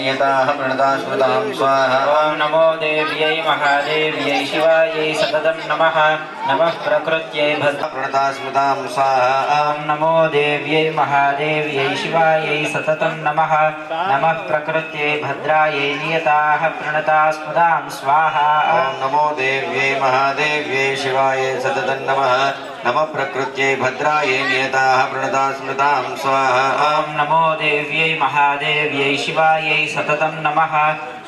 नियताः प्रणता स्मृतां स्वाहा। ॐ नमो देव्यै महादेव्यै शिवायै सततं नमः। नमः प्रकृत्यै प्रणता स्मृतां स्वाहा। ॐ नमो देव्यै महादेव्यै शिवायै सततं नमः। नमः प्रकृत्यै भद्रायै नियताः प्रणता स्मृतां स्वाहा। ॐ नमो देव्यै महादेव्यै शिवायै सततं नमः। नमः प्रकृत्यै भद्रायै नियताः प्रणता स्मृतां स्वाहा। ॐ नमो देव्यै महादेव्यै शिवायै सततं नमः।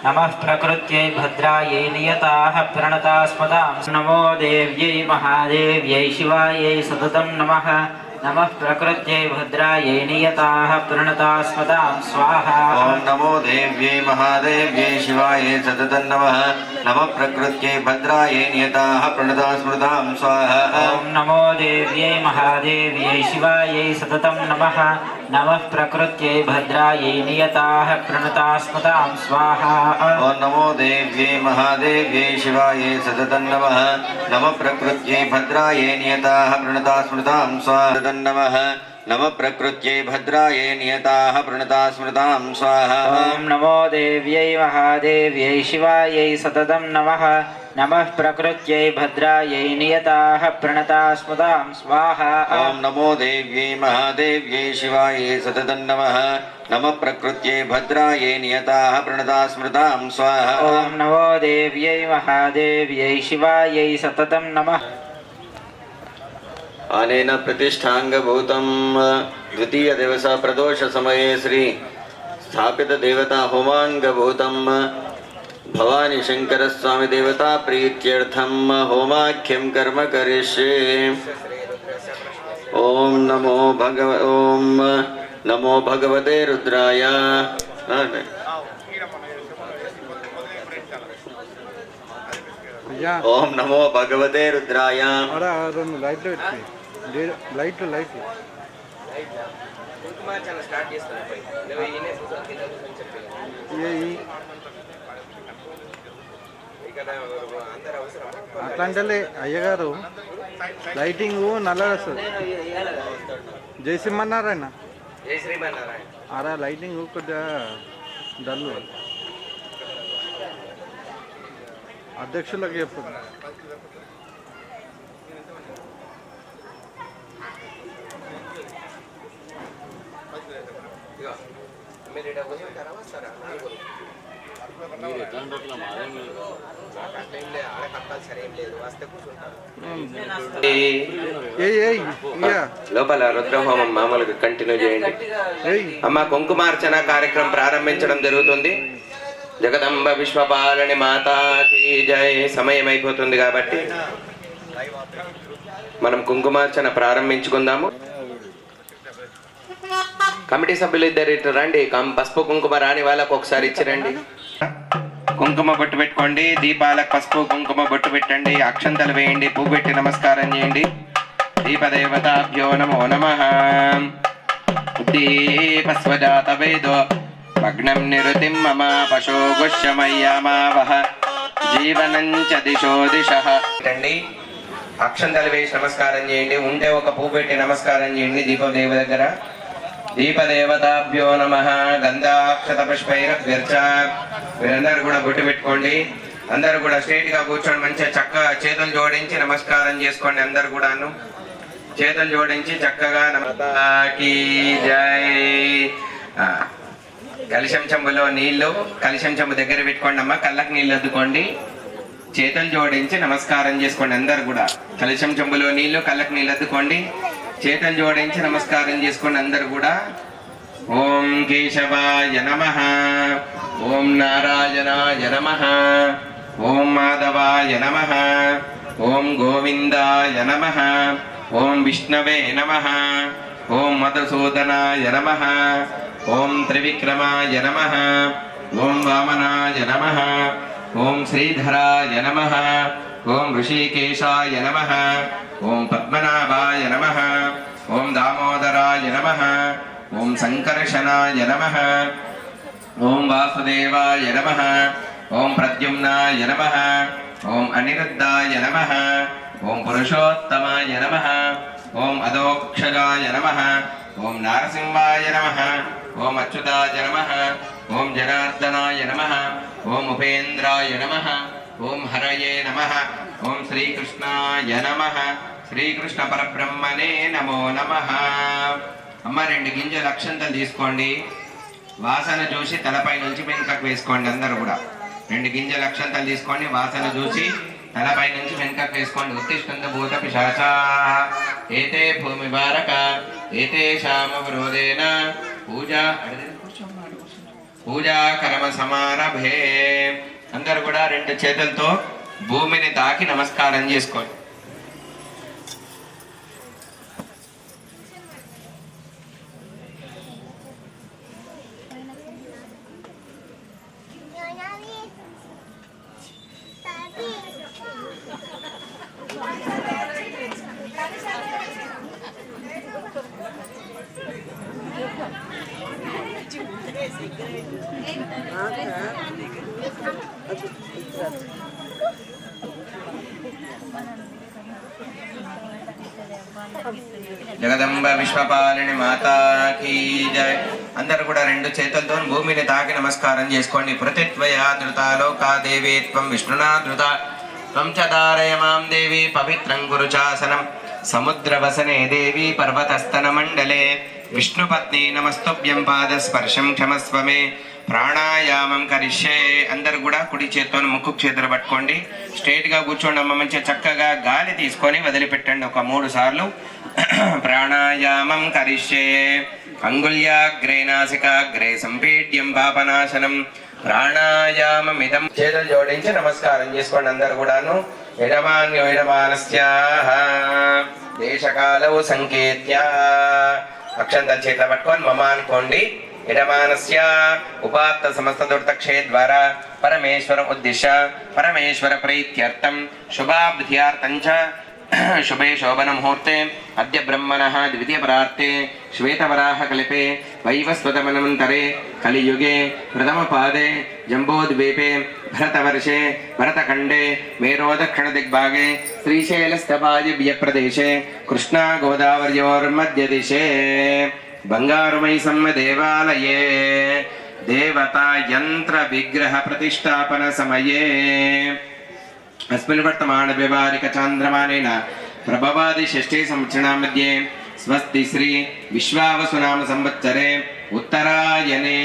नमः प्रकृत्यै भद्रायै नियताः प्रणता स्मृतां नमो देव्यै महादेव्यै शिवायै सततं नमः। नमः प्रकृत्यै भद्रायै नियताः प्रणता स्मृतां स्वाहा। ॐ नमो देव्यै महादेव्यै शिवायै सततं नमः। नमः प्रकृत्यै भद्रायै नियताः प्रणता स्मृतां स्वाहा। ॐ नमो देव्यै महादेव्यै शिवायै सततं नमः। नमः प्रकृत्यै भद्रायै नियताः प्रणता स्मृतां स्वाहा। ॐ नमो देव्यै महादेव्यै शिवायै सततं नमः। नमः प्रकृत्यै भद्रायै नियताः प्रणता स्मृतां स्वाहा। नमः नमः प्रकृत्यै भद्रायै नियताः प्रणता स्मृतां स्वाहा। ॐ नमो देव्यै महादेव्यै शिवायै सततं नमः। नमः प्रकृत्यै भद्रायै नियताः प्रणता स्मृतां स्वाहा। ॐ नमो देव्यै महादेव्यै शिवायै सततं नमः। नमः प्रकृत्यै भद्रायै नियताः प्रणता स्मृतां स्वाहा। ॐ नमो देव्यै महादेव्यै शिवायै सततं नमः। अनेन प्रतिष्ठांगभूतं द्वितीय दिवस प्रदोष समये श्री स्थापित देवता होमांगभूतं भवानी शंकर स्वामी देवता प्रीत्यर्थं होमाख्यं कर्म करिष्ये। ओम नमो भगवते रुद्राय। ओम नमो भगवते रुद्राय। లైట్ అట్లాంటి అయ్యగారు లైటింగ్ నల్లగా వస్తుంది. జై శ్రీమన్నారాయణ అరా లైటింగ్ కొద్దిగా డల్లు. అధ్యక్షులకు చెప్పదు. లోపల రుద్రహోమం మామూలుగా కంటిన్యూ చేయండి. అమ్మ కుంకుమార్చన కార్యక్రమం ప్రారంభించడం జరుగుతుంది. జగదంబ విశ్వపాలని మాతాకి జై. సమయం అయిపోతుంది కాబట్టి మనం కుంకుమార్చన ప్రారంభించుకుందాము. కమిటీ సభ్యులు ఇద్దరు ఇటు రండి. పసుపు కుంకుమ రాని వాళ్ళకు ఒకసారి ఇచ్చిరండి. కుంకుమ బొట్టు పెట్టుకోండి. దీపాలకు పసుపు కుంకుమ బొట్టు పెట్టండి. అక్షంతలు వేయండి. పువ్వు పెట్టి నమస్కారం చేయండి. దీపదేవతాభ్యో నమో నమః. దీపస్వజాత వేదో భగ్నం నిరుతిం మమ పశో గుష్యమయ్యామావహ జీవనం చ దిశో దిశః. అక్షంతలు వేసి నమస్కారం చేయండి. ఉంటే ఒక పువ్వు పెట్టి నమస్కారం చేయండి దీపదేవ దగ్గర. దీపదేవతాభ్యో నమః. గంధాక్షత పుష్పైరభ్యర్చ. మీరందరూ కూడా బొట్టు పెట్టుకోండి. అందరూ కూడా స్ట్రైట్ గా కూర్చొని మంచిగా చక్కగా చేతులు జోడించి నమస్కారం చేసుకోండి. అందరు కూడాను చేతులు జోడించి చక్కగా నమస్కారాకి జై. కలశం చెంబులో నీళ్లు కలశం చెంబు దగ్గర పెట్టుకోండి అమ్మ. కళ్ళకు నీళ్ళు అద్దుకోండి. చేతులు జోడించి నమస్కారం చేసుకోండి. అందరు కూడా కలశం చెంబులో నీళ్లు కళ్ళకు నీళ్ళు అద్దుకోండి. చేతులు జోడించి నమస్కారం చేసుకోండి అందరు కూడా. ఓం కేశవాయ నమః. ఓం నారాయణాయ నమః. ఓం మాధవాయ నమః. ఓం గోవిందాయ నమః. ఓం విష్ణవే నమః. ఓం మధుసూదనాయ నమః. ఓం త్రివిక్రమాయ నమః. ఓం వామనాయ నమః. ఓం శ్రీధరాయ నమః. ఓం ఋషికేశాయ నమః. ఓం పద్మనాభాయ నమః. ఓం దామోదరాయ నమః. ఓం సంకర్షణాయ నమః. ఓం వాసుదేవాయ నమః. ఓం ప్రద్యుమ్నాయ నమః. ఓం అనిరుద్ధాయ నమః. ఓం పురుషోత్తమాయ నమః. ఓం అదోక్షజాయ నమః. ఓం నారసింహాయ నమః. ఓం అచ్యుతాయ నమః. ఓం జనార్దనాయ నమః, ఓం ఉపేంద్రాయ నమః, ఓం హరయే నమః, ఓం శ్రీకృష్ణాయ నమః, శ్రీకృష్ణ పరబ్రహ్మణే నమో నమః. అమ్మ 2 గింజలు అక్షంతలు తీసుకోండి. వాసన చూసి తలపై నుంచి వెనుకకు వేసుకోండి. అందరూ కూడా 2 గింజల అక్షంతలు తీసుకోండి. వాసన చూసి తలపై నుంచి వెనుకకు వేసుకోండి. ఉత్తిష్ఠంత భూత పిశాచా ఏతే భూమి భారక ఏతే శామవరోధేన పూజా కర్మ సమారభే. అందరూ కూడా 2 చేతులతో భూమిని తాకి నమస్కారం చేసుకోండి. జగదంబ విశ్వపాలిని మాతా కీ జై. అందరూ కూడా 2 చేతులతో భూమిని తాకి నమస్కారం చేసుకోండి. ప్రతిత్వయా ధృత లోకా దేవి త్వం విష్ణునా ధృత త్వం చ ధారయ మాం దేవి పవిత్రం కురు చాసనం సముద్రవసనే దేవి పర్వతస్తన మండలే విష్ణుపత్ని నమస్తుభ్యం పాదస్పర్శం క్షమస్వ మే ప్రాణాయామం కరిష్యే. అందరు కూడా కుడి చేత్తో ముక్కు చేతులు పట్టుకోండి. స్ట్రైట్ గా కూర్చోండి అమ్మ. మంచిగా చక్కగా గాలి తీసుకొని వదిలిపెట్టండి ఒక 3 సార్లు. ప్రాణాయామం కరిష్యే. అంగుళ్యాగ్రే నాసికాగ్రే సంపీడ్యం పాపనాశనం ప్రాణాయామమిదం. చేతులు జోడించి నమస్కారం చేసుకోండి. అందరు కూడాను యజమాన్యో యజమానస్యాః దేశకాలవు సంకేత్య. అక్షంతలు చేతులు పట్టుకొని మమ అనుకోండి. యజమానస్య ఉపాత్త సమస్త దుర్తక్షే ద్వారా పరమేశ్వరం ఉద్దిశ్య పరమేశ్వర ప్రీత్యర్థం శుభాబ్ధ్యార్థం చ శుభే శోభన ముహూర్తే అద్య బ్రహ్మణః ద్వితీయ పరార్తే శ్వేతవరాహ కల్పే వైవస్వతమనంతరే కలియుగే ప్రథమ పాదే జంబోద్వీపే భరతవర్షే భరతఖండే మేరోదక్షిణ దిగ్భాగే శ్రీశైలస్థపాదివ్య ప్రదేశే కృష్ణా గోదావర్యోర్మధ్య దిశే బంగారుమైసమ్మ దేవాలయే దేవతా యంత్ర విగ్రహ ప్రతిష్టాపన సమయే अस्मिन् वर्तमान व्यवहारिक चांद्रमानेन प्रभवादि षष्ठी संवत्सरा मध्ये स्वस्ति श्री विश्वावसुनाम संवत्सरे उत्तरायणे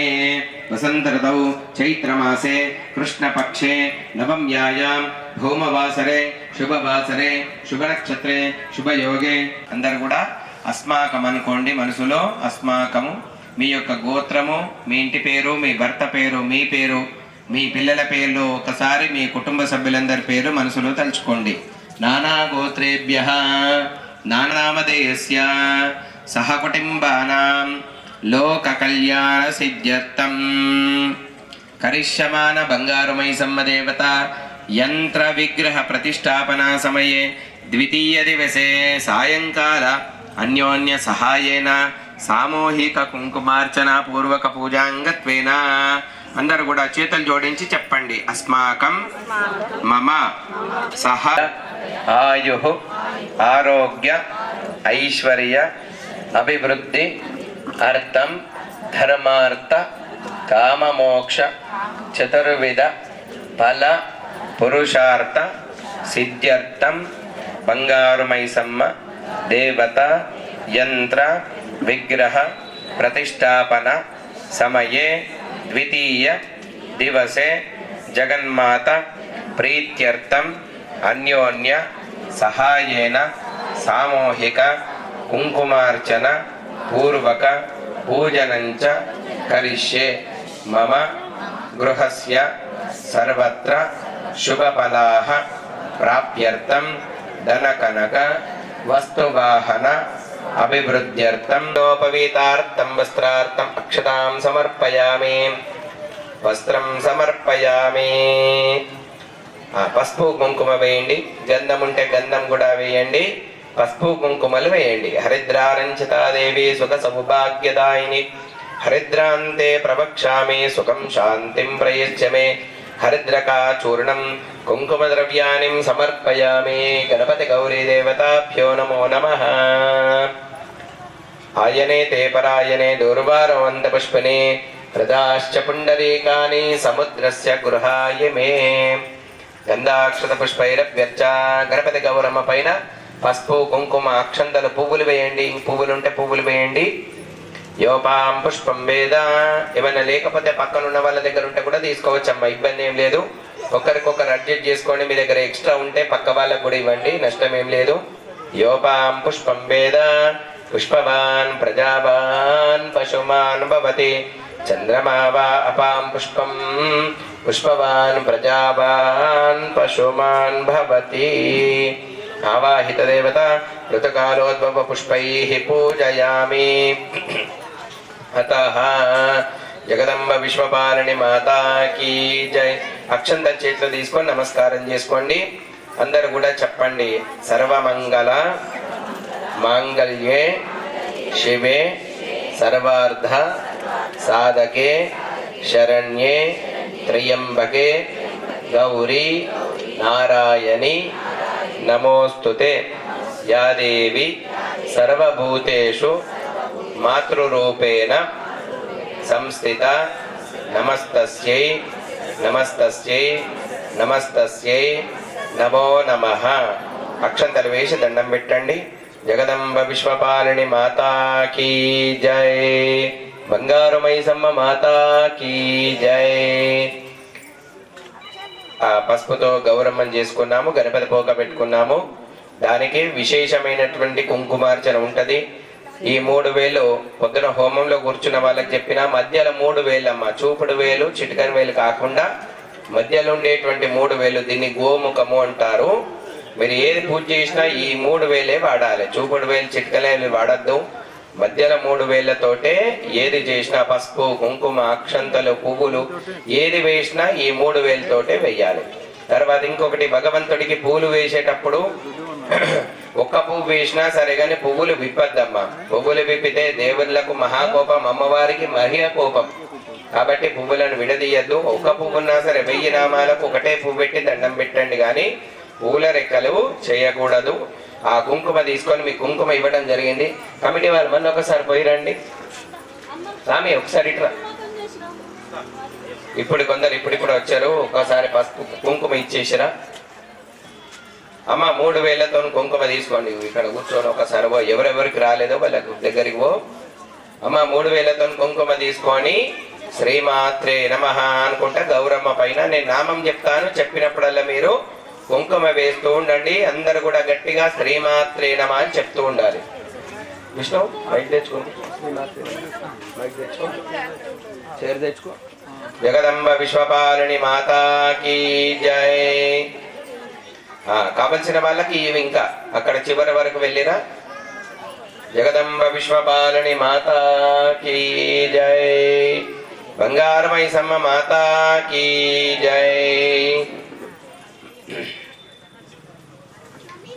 वसंत ऋतौ चैत्रमासे कृष्णपक्षे नवम्यायां भौमवासरे शुभवासरे शुभनक्षत्रे शुभयोगे. అందరూ కూడా అస్మాకం అనుకోండి మనసులో. అస్మాకము మీ యొక్క గోత్రము, మీ ఇంటి పేరు, మీ భర్త పేరు, మీ పేరు, మీ పిల్లల పేర్లు, ఒకసారి మీ కుటుంబ సభ్యులందరి పేరు మనసులో తలుచుకోండి. నానా గోత్రేభ్యః నానామధేయస్య సహ కుటుంబానాం లోక కళ్యాణ సిద్ధ్యర్థం కరిష్యమాన బంగారుమైసమ్మ దేవత యంత్ర విగ్రహ ప్రతిష్టాపనా సమయే ద్వితీయ దివసే సాయంకాల అన్యోన్య సహాయేన సామూహిక కుంకుమార్చన పూర్వక పూజాంగత్వేన. అందరూ కూడా చేతులు జోడించి చెప్పండి. అస్మాకం మమ సహ ఆయు ఆరోగ్య ఐశ్వర్య అభివృద్ధి అర్థం ధర్మార్థ కామమోక్ష చతుర్విధ ఫల పురుషార్థ సిద్ధ్యర్థం బంగారుమైసమ్మ దేవత యంత్ర విగ్రహ ప్రతిష్టాపన సమయే ద్వితీయ దివసే జగన్మాత ప్రీత్యర్థం అన్యోన్య సహాయేన సామూహిక కుంకుమార్చన పూర్వక పూజనంచ కరిష్యే. మమ గృహస్య సర్వత్ర శుభఫలాః ప్రాప్త్యర్థం ధనకనక వస్తువాహన అభివృద్ధ్యర్థం లోపవీతార్థం వస్త్రార్థం అక్షతాం సమర్పయామి. వస్త్రం సమర్పయామి. పసుపు కుంకుమ వేయండి. గంధం ఉంటే గంధం కూడా వేయండి. పసుపు కుంకుమలు వేయండి. హరిద్రారంచితాదేవి సుఖ సౌభాగ్యదాయిని హరిద్రాంతే ప్రవక్ష్యామి సుఖం శాంతిం ప్రయచ్చ మే. హరిద్రకా చూర్ణం కుంకుమ ద్రవ్యాన్ని సమర్పయామి. గణపతి గౌరీ దేవతాభ్యో నమో నమః. ఆయనే తే పరాయణే దూర్వారవంత పుష్పనే ప్రదాశ్చ పుండరీకాని సముద్రస్య గృహాయ మే. గంధాక్షత పుష్పైరభ్యర్చ. గణపతి గౌరమ్మ పైన పసుపు కుంకుమ అక్షంతలు పువ్వులు వేయండి. పువ్వులుంటే పువ్వులు వేయండి. యోపాం పుష్పం వేద. ఏమైనా లేకపోతే పక్కనున్న వాళ్ళ దగ్గర ఉంటే కూడా తీసుకోవచ్చమ్మా, ఇబ్బంది ఏం లేదు. ఒకరికొకరు అడ్జస్ట్ చేసుకోండి. మీ దగ్గర ఎక్స్ట్రా ఉంటే పక్క వాళ్ళకు కూడా ఇవ్వండి, నష్టం ఏం లేదు. యోపాం పుష్పం వేద పుష్పవాన్ ప్రజావాన్ పశుమాన్ భవతి. చంద్రమా వా అపాం పుష్పం పుష్పవాన్ ప్రజావాన్ పశుమాన్ భవతి. ఆవాహిత దేవత ఋతుకాలోద్భవ పుష్పైః పూజయామి. అతః జగదంబ విశ్వపాలిని మాతాకి జై. అక్షంతల చేతిలో తీసుకొని నమస్కారం చేసుకోండి. అందరు కూడా చెప్పండి. సర్వమంగళ మాంగళ్యే శివే సర్వార్థ సాధకే శరణ్యే త్రయంబకే గౌరీ నారాయణి నమోస్తుతే. యా దేవి సర్వభూతేషు మాతృరూపేణ సంస్థిత. నమస్తస్యై నమస్తస్యై నమస్తస్యై నమో నమః. అక్షంతలు వేసి దండం పెట్టండి. జగదంబ విశ్వపాలిని మాతాకి జై. బంగారు మైసమ్మ మాతాకి జై. ఆ పసుపుతో గౌరమ్మం చేసుకున్నాము, గణపతి పోక పెట్టుకున్నాము. దానికి విశేషమైనటువంటి కుంకుమార్చన ఉంటది. ఈ 3 వేలు పొద్దున హోమంలో కూర్చున్న వాళ్ళకి చెప్పిన మధ్యలో 3 వేలమ్మ, చూపుడు వేలు చిటికన్ వేలు కాకుండా మధ్యలో ఉండేటువంటి 3 వేలు, దీన్ని గోముఖము అంటారు. మీరు ఏది పూజ చేసినా ఈ 3 వేలే వాడాలి. చూపుడు వేలు చిటికలేలు వాడద్దు. మధ్యలో 3 వేలతోటే ఏది చేసినా పసుపు కుంకుమ అక్షంతలు పువ్వులు ఏది వేసినా ఈ 3 వేలతోటే వెయ్యాలి. తర్వాత ఇంకొకటి, భగవంతుడికి పూలు వేసేటప్పుడు ఒక్క పువ్వు వేసినా సరే కానీ పువ్వులు విప్పద్దమ్మా. పువ్వులు విప్పితే దేవుళ్ళకు మహాకోపం, అమ్మవారికి మహిళ కోపం. కాబట్టి పువ్వులను విడదీయద్దు. ఒక్క పువ్వున్నా సరే 1000 నామాలకు ఒకటే పువ్వు పెట్టి దండం పెట్టండి, కానీ పూల రెక్కలు చేయకూడదు. ఆ కుంకుమ తీసుకొని మీ కుంకుమ ఇవ్వడం జరిగింది. కమిటీ వాళ్ళు మళ్ళీ ఒకసారి పోయిరండి. స్వామి ఒకసారి ఇట్లా. ఇప్పుడు కొందరు ఇప్పుడు వచ్చారు, ఒకసారి పసుపు కుంకుమ ఇచ్చేసిరా. అమ్మ 3 వేలతో కుంకుమ తీసుకోండి. ఇక్కడ కూర్చొని ఒకసారి ఎవరెవరికి రాలేదో వాళ్ళకు దగ్గరికి పో. అమ్మ 3 వేలతో కుంకుమ తీసుకొని శ్రీమాత్రే నమః అనుకుంటా గౌరమ్మ పైన నేను నామం చెప్తాను, చెప్పినప్పుడల్లా మీరు కుంకుమ వేస్తూ ఉండండి. అందరు కూడా గట్టిగా శ్రీమాత్రే నమః అని చెప్తూ ఉండాలి. విష్ణు బయట తెచ్చుకోండి, బయట తెచ్చుకో, చేరు తెచ్చుకో. జగదంబ విశ్వపాలిని మాతాకి జై. కావలసిన వాళ్ళకి ఇంకా అక్కడ చివరి వరకు వెళ్ళిరా. జగదంబ విశ్వపాలిని మాతాకి జై. బంగారు మైసమ్మ మాతాకి జై.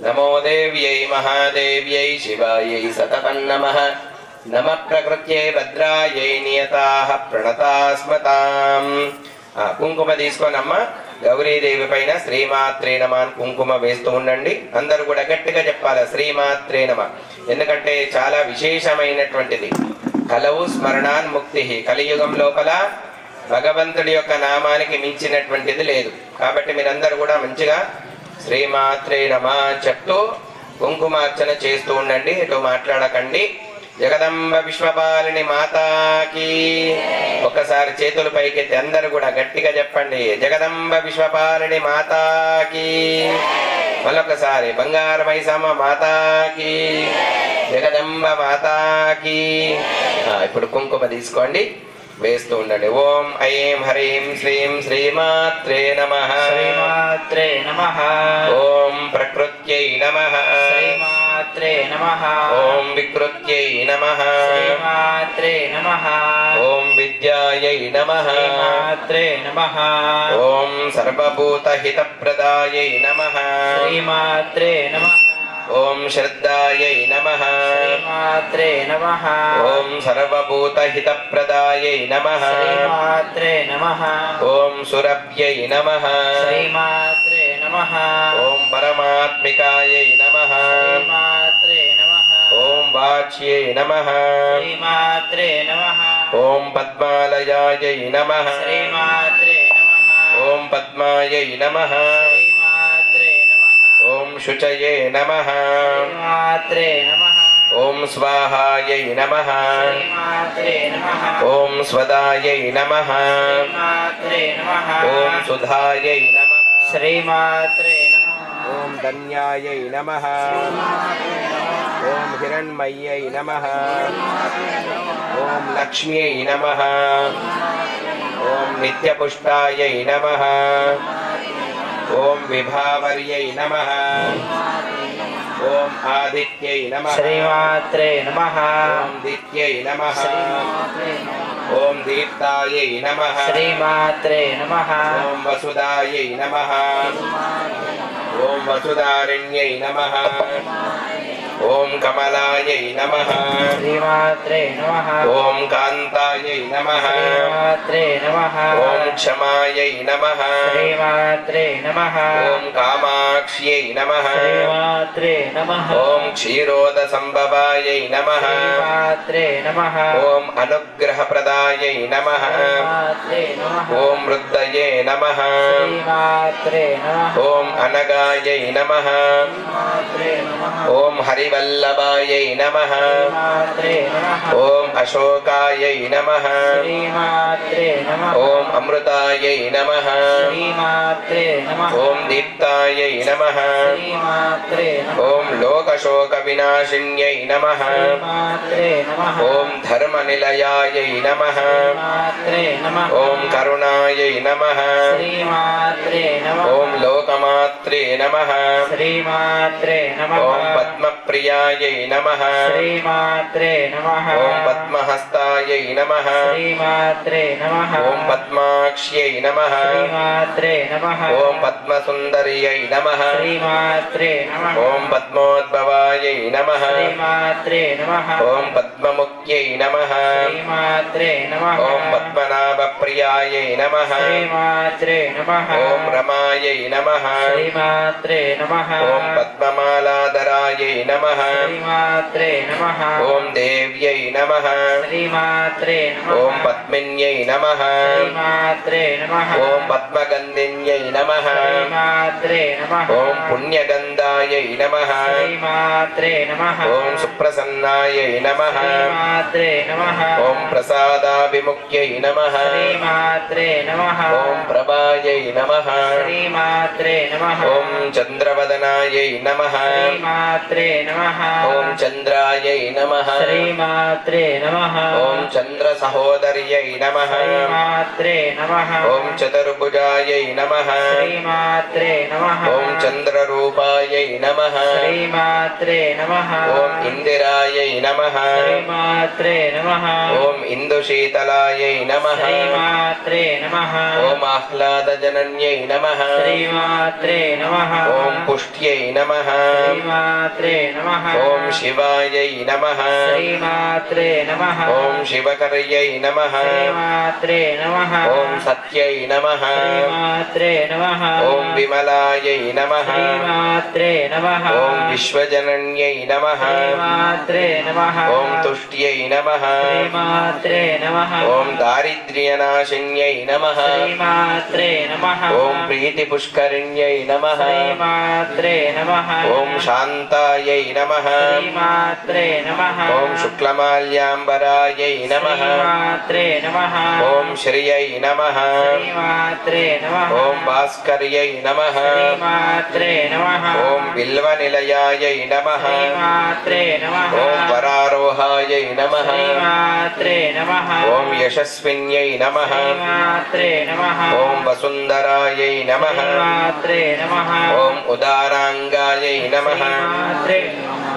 నమో దేవ్యై మహాదేవ్యై శివాయై సతతం నమః. నమ ప్రకృత్యై భద్రాయై నియతాః ప్రణతాస్మతాం. కుంకుమ తీసుకోనమ్మ గౌరీదేవి పైన శ్రీమాత్రే నమః కుంకుమ వేస్తూ ఉండండి. అందరూ కూడా గట్టిగా చెప్పాలి శ్రీమాత్రే నమః. ఎందుకంటే చాలా విశేషమైనటువంటిది. కలవు స్మరణాన్ ముక్తి. కలియుగం లోపల భగవంతుడి యొక్క నామానికి మించినటువంటిది లేదు. కాబట్టి మీరందరూ కూడా మంచిగా శ్రీమాత్రే నమః చెప్తూ కుంకుమార్చన చేస్తూ ఉండండి. ఎటు మాట్లాడకండి. జగదంబ విశ్వపాలిని మాతాకి. ఒక్కసారి చేతులు పైకెత్తి అందరూ కూడా గట్టిగా చెప్పండి. జగదంబ విశ్వపాలిని మాతాకి. మళ్ళొకసారి బంగారు మైసమ్మ మాతాకి. జగదంబ మాతాకి. ఇప్పుడు కుంకుమ తీసుకోండి, వేస్తూ ఉండండి. ఓం ఐం హ్రీం శ్రీం శ్రీమాత్రే నమః. శ్రీమాత్రే నమః. ఓం ప్రకృత్యై నమః. శ్రీమాత్రే నమః. ఓం వికృత్యై నమః. శ్రీమాత్రే నమః. ఓం విద్యాయై నమః. శ్రీమాత్రే నమః. ఓం సర్వభూతహితప్రదాయై నమః. శ్రీమాత్రే నమః. ఓం శ్రద్ధాయై నమః. శ్రీమాత్రే నమః. ఓం సర్వభూతహితప్రదాయై నమః. శ్రీమాత్రే నమః. ఓం సురభ్యై నమః. శ్రీమాత్రే నమః. ఓం పరమాత్మికాయై నమః. శ్రీమాత్రే నమః. ఓం వాచ్యై నమః. శ్రీమాత్రే నమః. ఓం పద్మాలయాయై నమః శ్రీమాత్రే నమః ఓం పద్మాయై నమః శ్రీమాత్రే నమః ఓం శుచయే నమః శ్రీమాత్రే నమః ఓం స్వాహాయై నమః శ్రీమాత్రే నమః ఓం స్వదాయై నమః శ్రీమాత్రే నమః ఓం సుధాయై నమః శ్రీమాత్రే నమః ఓం ధన్యాయై నమః ఓం హిరణ్మయ్యై నమః ఓం లక్ష్మ్యై నమః ఓం నిత్యపుష్టాయై నమః ఓం విభావర్యై నమః ఓం ఆదిత్యై నమః శ్రీమాత్రే నమః ఓం దిత్యై నమః ఓం దీప్తాయై నమః శ్రీమాత్రే నమః ఓం వసుదాయై నమః ఓం వసుదారణ్యై నమః ఓం కమలాయై నమః శ్రీమాత్రే నమః ఓం కాంతాయై నమః శ్రీమాత్రే నమః ఓం క్షమాయై నమః శ్రీమాత్రే నమః ఓం కామాక్ష్యై నమః శ్రీమాత్రే నమః ఓం క్షీరోద సంభవాయై నమః శ్రీమాత్రే నమః ఓం అనుగ్రహప్రదాయై నమః శ్రీమాత్రే నమః ఓం వృద్ధయే నమః శ్రీమాత్రే నమః ఓం అనగాయై నమః శ్రీమాత్రే నమః ఓం హరివల్లభాయై నమః శ్రీమాత్రే నమః ఓం అశోకాయై నమః శ్రీమాత్రే నమః ఓం అమృతాయై నమః శ్రీమాత్రే నమః ఓం దీప్తాయై నమః శ్రీమాత్రే నమః ఓం లోకశోక వినాశిన్యై నమః శ్రీమాత్రే నమః ఓం ధర్మనిలయాయై నమః శ్రీమాత్రే నమః ఓం కరుణాయై నమః శ్రీమాత్రే నమః ఓం లోకమాత్రే నమః శ్రీమాత్రే నమః ఓం పద్మప్రియాయై నమః శ్రీమాత్రే నమః ఓం పద్మహస్తాయై నమః శ్రీమాత్రే నమః ఓం పద్మాక్ష్యై నమః శ్రీమాత్రే నమః ఓం పద్మసుందర్యై నమః శ్రీమాత్రే నమః ఓం పద్మోద్భవాయై నమః శ్రీమాత్రే నమః ఓం పద్మముఖ్యై నమః శ్రీమాత్రే నమః ఓం పద్మనాభప్రియాయై నమః శ్రీమాత్రే నమః ఓం రమాయై నమః శ్రీమాత్రే నమః ఓం పద్మమాలాధరాయై నమః శ్రీమాత్రే నమః ఓం దేవ్యై నమః శ్రీమాత్రే నమః ఓం పద్మిన్యై నమః శ్రీమాత్రే నమః ఓం పద్మగంధిన్యై నమః శ్రీమాత్రే నమః ఓం పుణ్యగంధాయై నమః శ్రీమాత్రే నమః ఓం సుప్రసన్నాయై నమః శ్రీమాత్రే నమః ఓం ప్రసాదాభిముఖ్యై నమః శ్రీమాత్రే నమః ఓం ప్రభాయై నమః శ్రీమాత్రే నమః ఓం చంద్రవదనాయై నమః శ్రీమాత్రే నమః ఓం చంద్రాయై నమః శ్రీమాత్రే నమః ఓం చంద్ర సహోదర్యై నమః శ్రీమాత్రే నమః ఓం చతుర్భుజాయై నమః శ్రీమాత్రే నమః ఓం చంద్రరూపాయై నమః శ్రీమాత్రే నమః ఓం ఇందిరాయై నమః శ్రీమాత్రే నమః ఓం ఇందుశీతలాయై నమః శ్రీమాత్రే నమః ఓం ఆహ్లాదజనన్యై నమః శ్రీమాత్రే నమః ఓం పుష్ట్యై నమః శ్రీమాత్రే నమః ఓం శివాయై నమః శ్రీమాత్రే నమః ఓం శివకర్యై నమః శ్రీమాత్రే నమః ఓం సత్యై నమః శ్రీమాత్రే నమః ఓం విమలాయై నమః శ్రీమాత్రే నమః ఓం విశ్వజనన్యై నమః శ్రీమాత్రే నమః ఓం తుష్ట్యై నమః శ్రీమాత్రే నమః ఓం దారిద్ర్యనాశిన్యై నమః శ్రీమాత్రే నమః ఓం ప్రీతిపుష్కరిణ్యై నమః శ్రీమాత్రే నమః ఓం శాంతాయై నమః శ్రీమాత్రే నమః ఓం శుక్లమాల్యాంబరాయై నమః శ్రీమాత్రే నమః ఓం శ్రియై నమః శ్రీమాత్రే నమః ఓం భాస్కర్యై నమః శ్రీమాత్రే నమః ఓం బిల్వనిలయాయై నమః శ్రీమాత్రే నమః ఓం వరారోహాయై నమః శ్రీమాత్రే నమః ఓం యశస్విన్యై నమః శ్రీమాత్రే నమః ఓం వసుందరాయై నమః శ్రీమాత్రే నమః ఓం ఉదారాంగాయై నమః శ్రీమాత్రే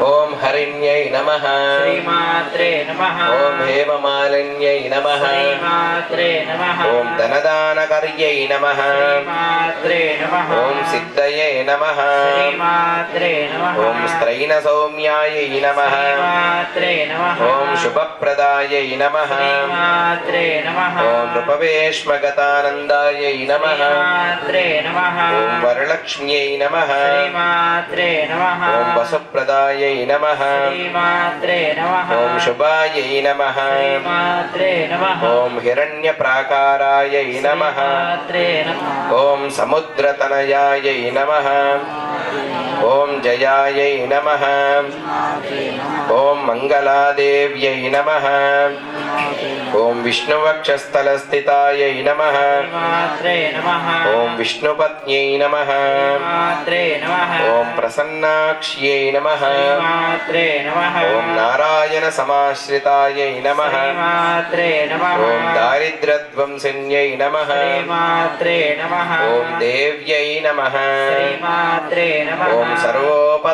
ఓం హరిణ్యై నమః శ్రీమాత్రే నమః ఓం హేమమాలిన్యై నమః శ్రీమాత్రే నమః ఓం ధనదాన మంగళకర్యై నమః శ్రీమాత్రే నమః ఓం సిద్ధయే నమః శ్రీమాత్రే నమః ఓం స్త్రైణ సౌమ్యాయై నమః శ్రీమాత్రే నమః ఓం శుభప్రదాయై నమః శ్రీమాత్రే నమః ఓం నృపవేష్మగతానందాయై నమః శ్రీమాత్రే నమః ఓం వరలక్ష్మ్యై నమః శ్రీమాత్రే నమః ఓం వసుప్రదాయై నమః శ్రీమాత్రే నమః ఓం శుభాయై నమః శ్రీమాత్రే నమః ఓం హిరణ్యప్రాకారాయై నమః శ్రీమాత్రే నమః ఓం సముద్రతనయాయై నమః ఓం జయాయై నమః ఓం మంగళాదేవ్యై నమః ఓం విష్ణువక్షస్థలస్థితాయై నమః శ్రీమాత్రే నమః ఓం విష్ణుపత్న్యై నమః శ్రీమాత్రే నమః ఓం ప్రసన్నాక్ష్యై నమః శ్రీమాత్రే నమః ఓం నారాయణ సమాశ్రితాయై నమః శ్రీమాత్రే నమః ఓం దారిద్ర్యధ్వంసిన్యై నమః శ్రీమాత్రే నమః ఓం దేవ్యై నమః శ్రీమాత్రే నమః ఓం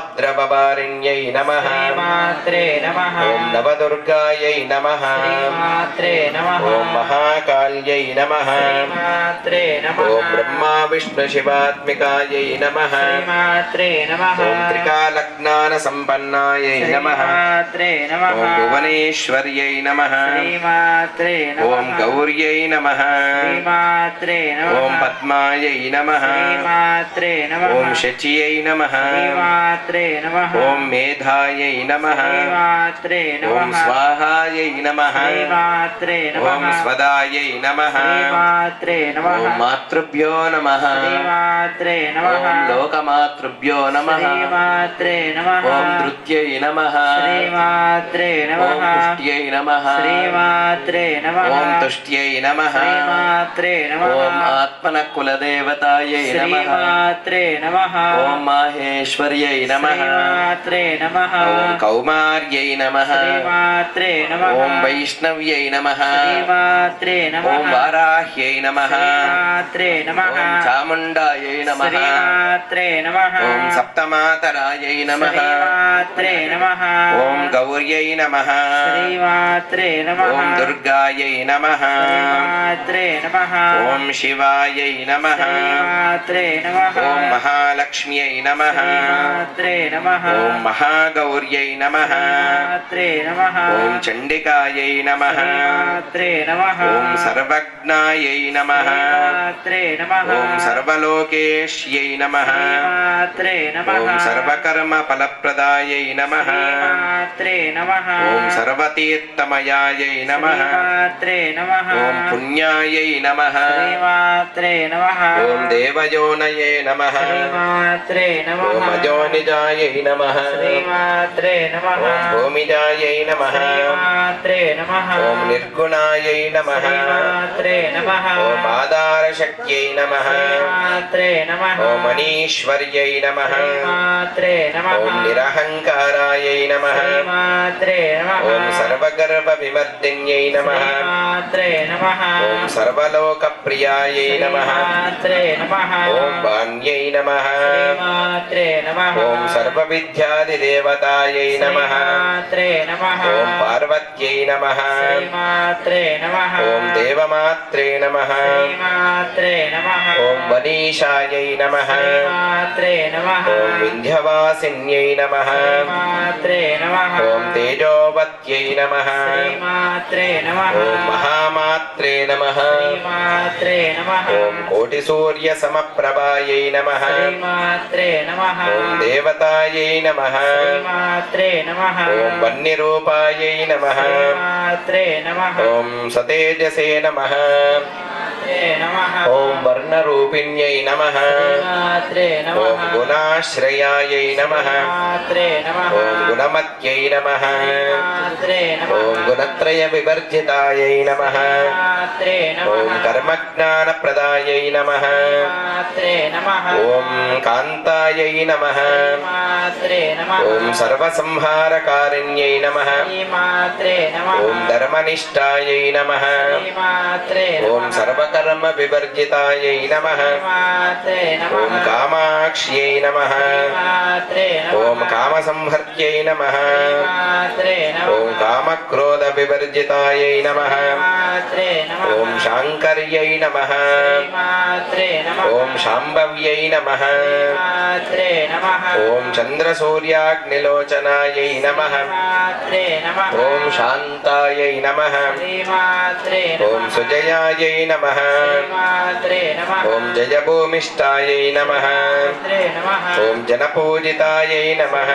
సర్వోపద్రవవారిణ్యై నమః శ్రీమాత్రే నమః ఓం నవదుర్గాయై నమః శ్రీమాత్రే నమః ఓం మహాకాళ్యై నమః శ్రీమాత్రే నమః ఓం బ్రహ్మా విష్ణు శివాత్మికాయై నమః శ్రీమాత్రే నమః ఓం త్రికాలజ్ఞాన సంపన్నాయై నమః శ్రీమాత్రే నమః ఓం భువనేశ్వర్యై నమః శ్రీమాత్రే నమః ఓం గౌర్యై నమః శ్రీమాత్రే నమః ఓం పద్మాయై నమః శ్రీమాత్రే నమః ఓం శచ్యై నమః శ్రీమాత్రే నమః ఓం మేధాయై నమః శ్రీమాత్రే ఓం నమః స్వాహాయై నమః శ్రీమాత్రే ఓం నమః స్వదాయై నమః శ్రీమాత్రే నమః ఓం మాతృభ్యో నమః శ్రీమాత్రే నమః ఓం లోకమాతృభ్యో నమః శ్రీమాత్రే నమః ఓం నృత్యై నమః శ్రీమాత్రే ఓం నమః పుష్ట్యై నమః శ్రీమాత్రే నమః ఓం తుష్ట్యై నమః శ్రీమాత్రే నమః ఓం ఆత్మనకులదేవతాయై నమః శ్రీమాత్రే నమః ఓం మాహేశ్వర్యై నమః శ్రీమాత్రే నమః ఓం కౌమార్యై నమః శ్రీమాత్రే నమః ఓం వైష్ణవ్యై నమః శ్రీమాత్రే నమః ఓం వారాహ్యై నమః శ్రీమాత్రే నమః ఓం చాముండాయై నమః శ్రీమాత్రే నమః ఓం సప్తమాతరాయై నమః శ్రీమాత్రే నమః ఓం గౌర్యై నమః శ్రీమాత్రే నమః ఓం దుర్గాయై నమః శ్రీమాత్రే నమః ఓం శివాయై నమః శ్రీమాత్రే నమః ఓం మహాలక్ష్మ్యై నమః శ్రీమాత్రే నమః ఓం మహాగౌర్యై నమః శ్రీమాత్రే నమః ఓం చండికాయై నమః శ్రీమాత్రే నమః ఓం సర్వజ్ఞాయై నమః శ్రీమాత్రే నమః ఓం సర్వలోకేష్యై నమః శ్రీమాత్రే నమః ఓం సర్వకర్మ ఫలప్రదాయై నమః శ్రీమాత్రే నమః ఓం సర్వతీర్థమయాయై నమః శ్రీమాత్రే నమః ఓం పుణ్యాయై నమః శ్రీమాత్రే నమః ఓం దేవయోనయే నమః శ్రీమాత్రే నమః ఓం అజోనిజాయై నమః శ్రీమాత్రే నమః ఓం భూమిజాయై నమః శ్రీమాత్రే నమః ఓం నిర్గుణాయై నమః శ్రీమాత్రే నమః ఓం ఆధారశక్త్యై నమః శ్రీమాత్రే నమః ఓం మనీశ్వర్యై నమః శ్రీమాత్రే నమః ఓం నిరహంకారాయై నమః శ్రీమాత్రే నమః ఓం సర్వగర్భ విమర్దిన్యై నమః శ్రీమాత్రే నమః ఓం సర్వలోకప్రియాయై నమః శ్రీమాత్రే నమః ఓం వాణ్యై నమః శ్రీమాత్రే నమః ఓం సర్వవిద్యాదిదేవతాయై నమః శ్రీమాత్రే నమః ఓం పార్వత్యై నమః శ్రీమాత్రే నమః ఓం దేవమాత్రే నమః శ్రీమాత్రే నమః ఓం మనీషాయై నమః శ్రీమాత్రే నమః ఓం వింధ్యవాసిన్యై నమః శ్రీమాత్రే నమః ఓం తేజోవత్యై నమః శ్రీమాత్రే నమః ఓం మహామాత్రే నమః శ్రీమాత్రే నమః ఓం కోటిసూర్య సమప్రభాయై నమః శ్రీమాత్రే నమః ఓం దేవతాయై నమః శ్రీమాత్రే నమః ఓం వన్యరూపాయై నమః శ్రీమాత్రే నమః ఓం సతేజసే నమః శ్రీమాత్రే నమః ఓం వర్ణరూపిణ్యై నమః శ్రీమాత్రే ఓం నమః గుణాశ్రయాయై నమః శ్రీమాత్రే నమః ఓం గుణమత్యై నమః శ్రీమాత్రే నమః ఓం గుణత్రయ వివర్జితాయై నమః శ్రీమాత్రే ఓం నమః కర్మజ్ఞానప్రదాయై నమః శ్రీమాత్రే నమః ఓం కాంతాయై నమః శ్రీమాత్రే నమః ఓం సర్వసంహారకారిణ్యై నమః శ్రీమాత్రే నమః ఓం ధర్మనిష్టాయై నమః శ్రీమాత్రే ఓం సర్వకర్మ వివర్జితాయై నమః శ్రీమాత్రే ఓం నమః కామాక్ష్యై నమః శ్రీమాత్రే ఓం నమః కామసంహర్త కామాఖ్యై నమః శ్రీమాత్రే నమః ఓం కామక్రోధ వివర్జితాయై నమః శ్రీమాత్రే నమః ఓం శాంకర్యై నమః శ్రీమాత్రే నమః ఓం శాంభవ్యై నమః శ్రీమాత్రే నమః ఓం చంద్రసూర్యాగ్నిలోచనాయై నమః శ్రీమాత్రే నమః ఓం శాంతాయై నమః శ్రీమాత్రే నమః ఓం సుజయాయై నమః శ్రీమాత్రే నమః ఓం జయభూమిష్టాయై నమః శ్రీమాత్రే నమః ఓం జనపూజితాయై నమః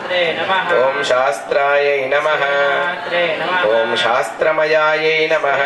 శ్రీమాత్రే నమః ఓం శాస్త్రాయై నమః శ్రీమాత్రే నమః ఓం శాస్త్రమయాయై నమః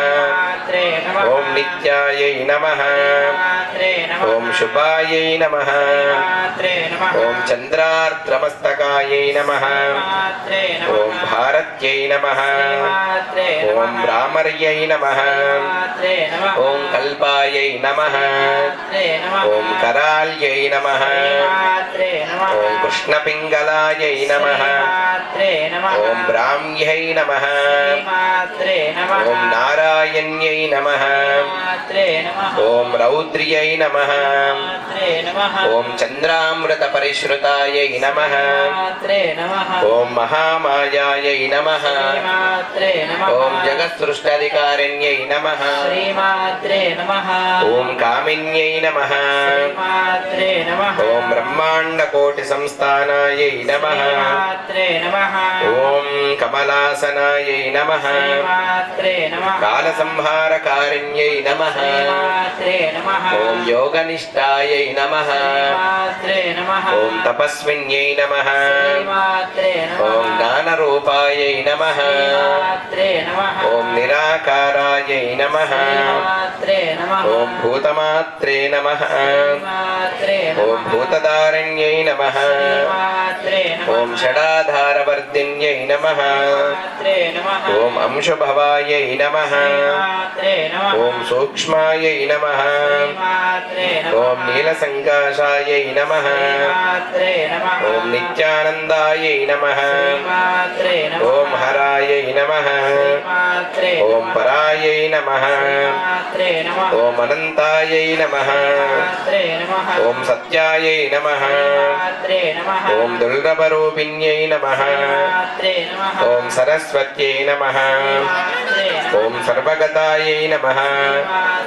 శ్రీమాత్రే నమః ఓం నిత్యాయై నమః శ్రీమాత్రే నమః ఓం శుభాయై నమః శ్రీమాత్రే నమః ఓం చంద్రార్ద్రమస్తకాయై నమః శ్రీమాత్రే నమః ఓం భారత్యై నమః శ్రీమాత్రే ఓం నమః భ్రామర్యై నమః శ్రీమాత్రే నమః ఓం కల్పాయై నమః శ్రీమాత్రే నమః ఓం కరాల్యై నమః శ్రీమాత్రే నమః ఓం కృష్ణపింగళాయై నమః శ్రీమాత్రే నమః ఓం బ్రాహ్మ్యై నమః శ్రీమాత్రే నమః ఓం నారాయణ్యై నమః శ్రీమాత్రే నమః ఓం రౌద్ర్యై నమః శ్రీమాత్రే నమః ఓం చంద్రామృత పరిశ్రుతాయై నమః శ్రీమాత్రే నమః ఓం మహామాయాయై నమః శ్రీమాత్రే నమః ఓం జగత్సృష్టాధికారిణ్యై నమః శ్రీమాత్రే నమః ఓం కామిన్యై నమః శ్రీమాత్రే నమః ఓం బ్రహ్మాండకోటి సంస్థానాయై నమః శ్రీమాత్రే నమః ఓం కమలాసనాయై నమః శ్రీమాత్రే నమః కాలసంహారకారిణ్యై నమః శ్రీమాత్రే నమః ఓం యోగనిష్టాయై నమః శ్రీమాత్రే నమః ఓం తపస్విన్యై నమః శ్రీమాత్రే నమః ఓం జ్ఞానరూపాయై నమః శ్రీమాత్రే నమః ఓం నిరాకారాయై నమః శ్రీమాత్రే నమః ఓం భూతమాత్రే నమః శ్రీమాత్రే ఓం నమః భూతధారణ్యై నమః శ్రీమాత్రే నమః ఓం షడాధారవర్ధిన్యై నమః శ్రీమాత్రే నమః ఓం అంశుభవాయై నమః శ్రీమాత్రే నమః ఓం సూక్ష్మాయై నమః శ్రీమాత్రే నమః ఓం నీలసంకాశాయై నమః శ్రీమాత్రే నమః ఓం నిత్యానందాయై నమః శ్రీమాత్రే నమః ఓం హరాయై నమః శ్రీమాత్రే ఓం పరాయై నమః శ్రీమాత్రే నమః ఓం అనంతాయై నమః శ్రీమాత్రే నమః ఓం సత్యాయై నమః శ్రీమాత్రే నమః ఓం దుర్లభరూపిణ్యై నమః శ్రీమాత్రే నమః ఓం సరస్వత్యై నమః శ్రీమాత్రే నమః ఓం సర్వగతాయై నమః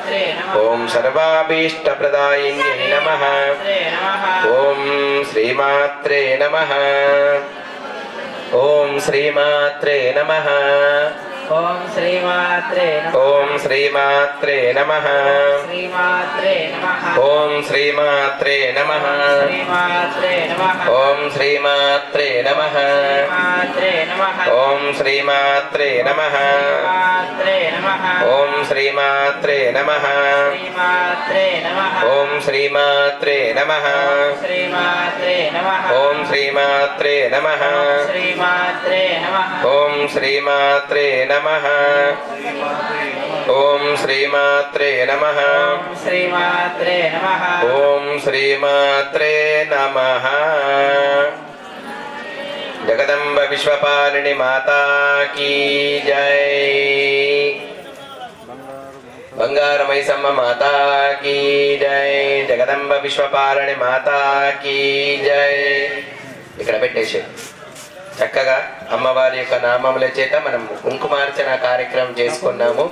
శ్రీమాత్రే నమః ఓం సర్వాభీష్టప్రదాయిన్యై నమః శ్రీ నమః ఓం శ్రీమాత్రే నమః ఓం శ్రీమాత్రే నమః ఓం శ్రీమాత్రే నమః ఓం శ్రీమాత్రే నమః శ్రీమాత్రే నమః ఓం శ్రీమాత్రే నమః శ్రీమాత్రే నమః ఓం శ్రీమాత్రే నమః శ్రీమాత్రే నమః ఓం శ్రీమాత్రే నమః శ్రీమాత్రే నమః ఓం శ్రీమాత్రే నమః శ్రీమాత్రే నమః ఓం శ్రీమాత్రే నమః శ్రీమాత్రే నమః ఓం శ్రీమాత్రే నమః శ్రీమాత్రే నమః ఓం శ్రీమాత్రే నమః ఓం శ్రీమాత్రే నమః శ్రీమాత్రే నమః ఓం శ్రీమాత్రే నమః జగదంబ విశ్వపాలిని మాతా కీ జై బంగారు మైసమ్మ మాతా కీ జై జగదంబ విశ్వపాలిని మాతా కీ జై ఇక్కడ పెట్టేసి చక్కగా అమ్మవారి యొక్క నామముల చేత మనం కుంకుమార్చన కార్యక్రమం చేసుకున్నాము.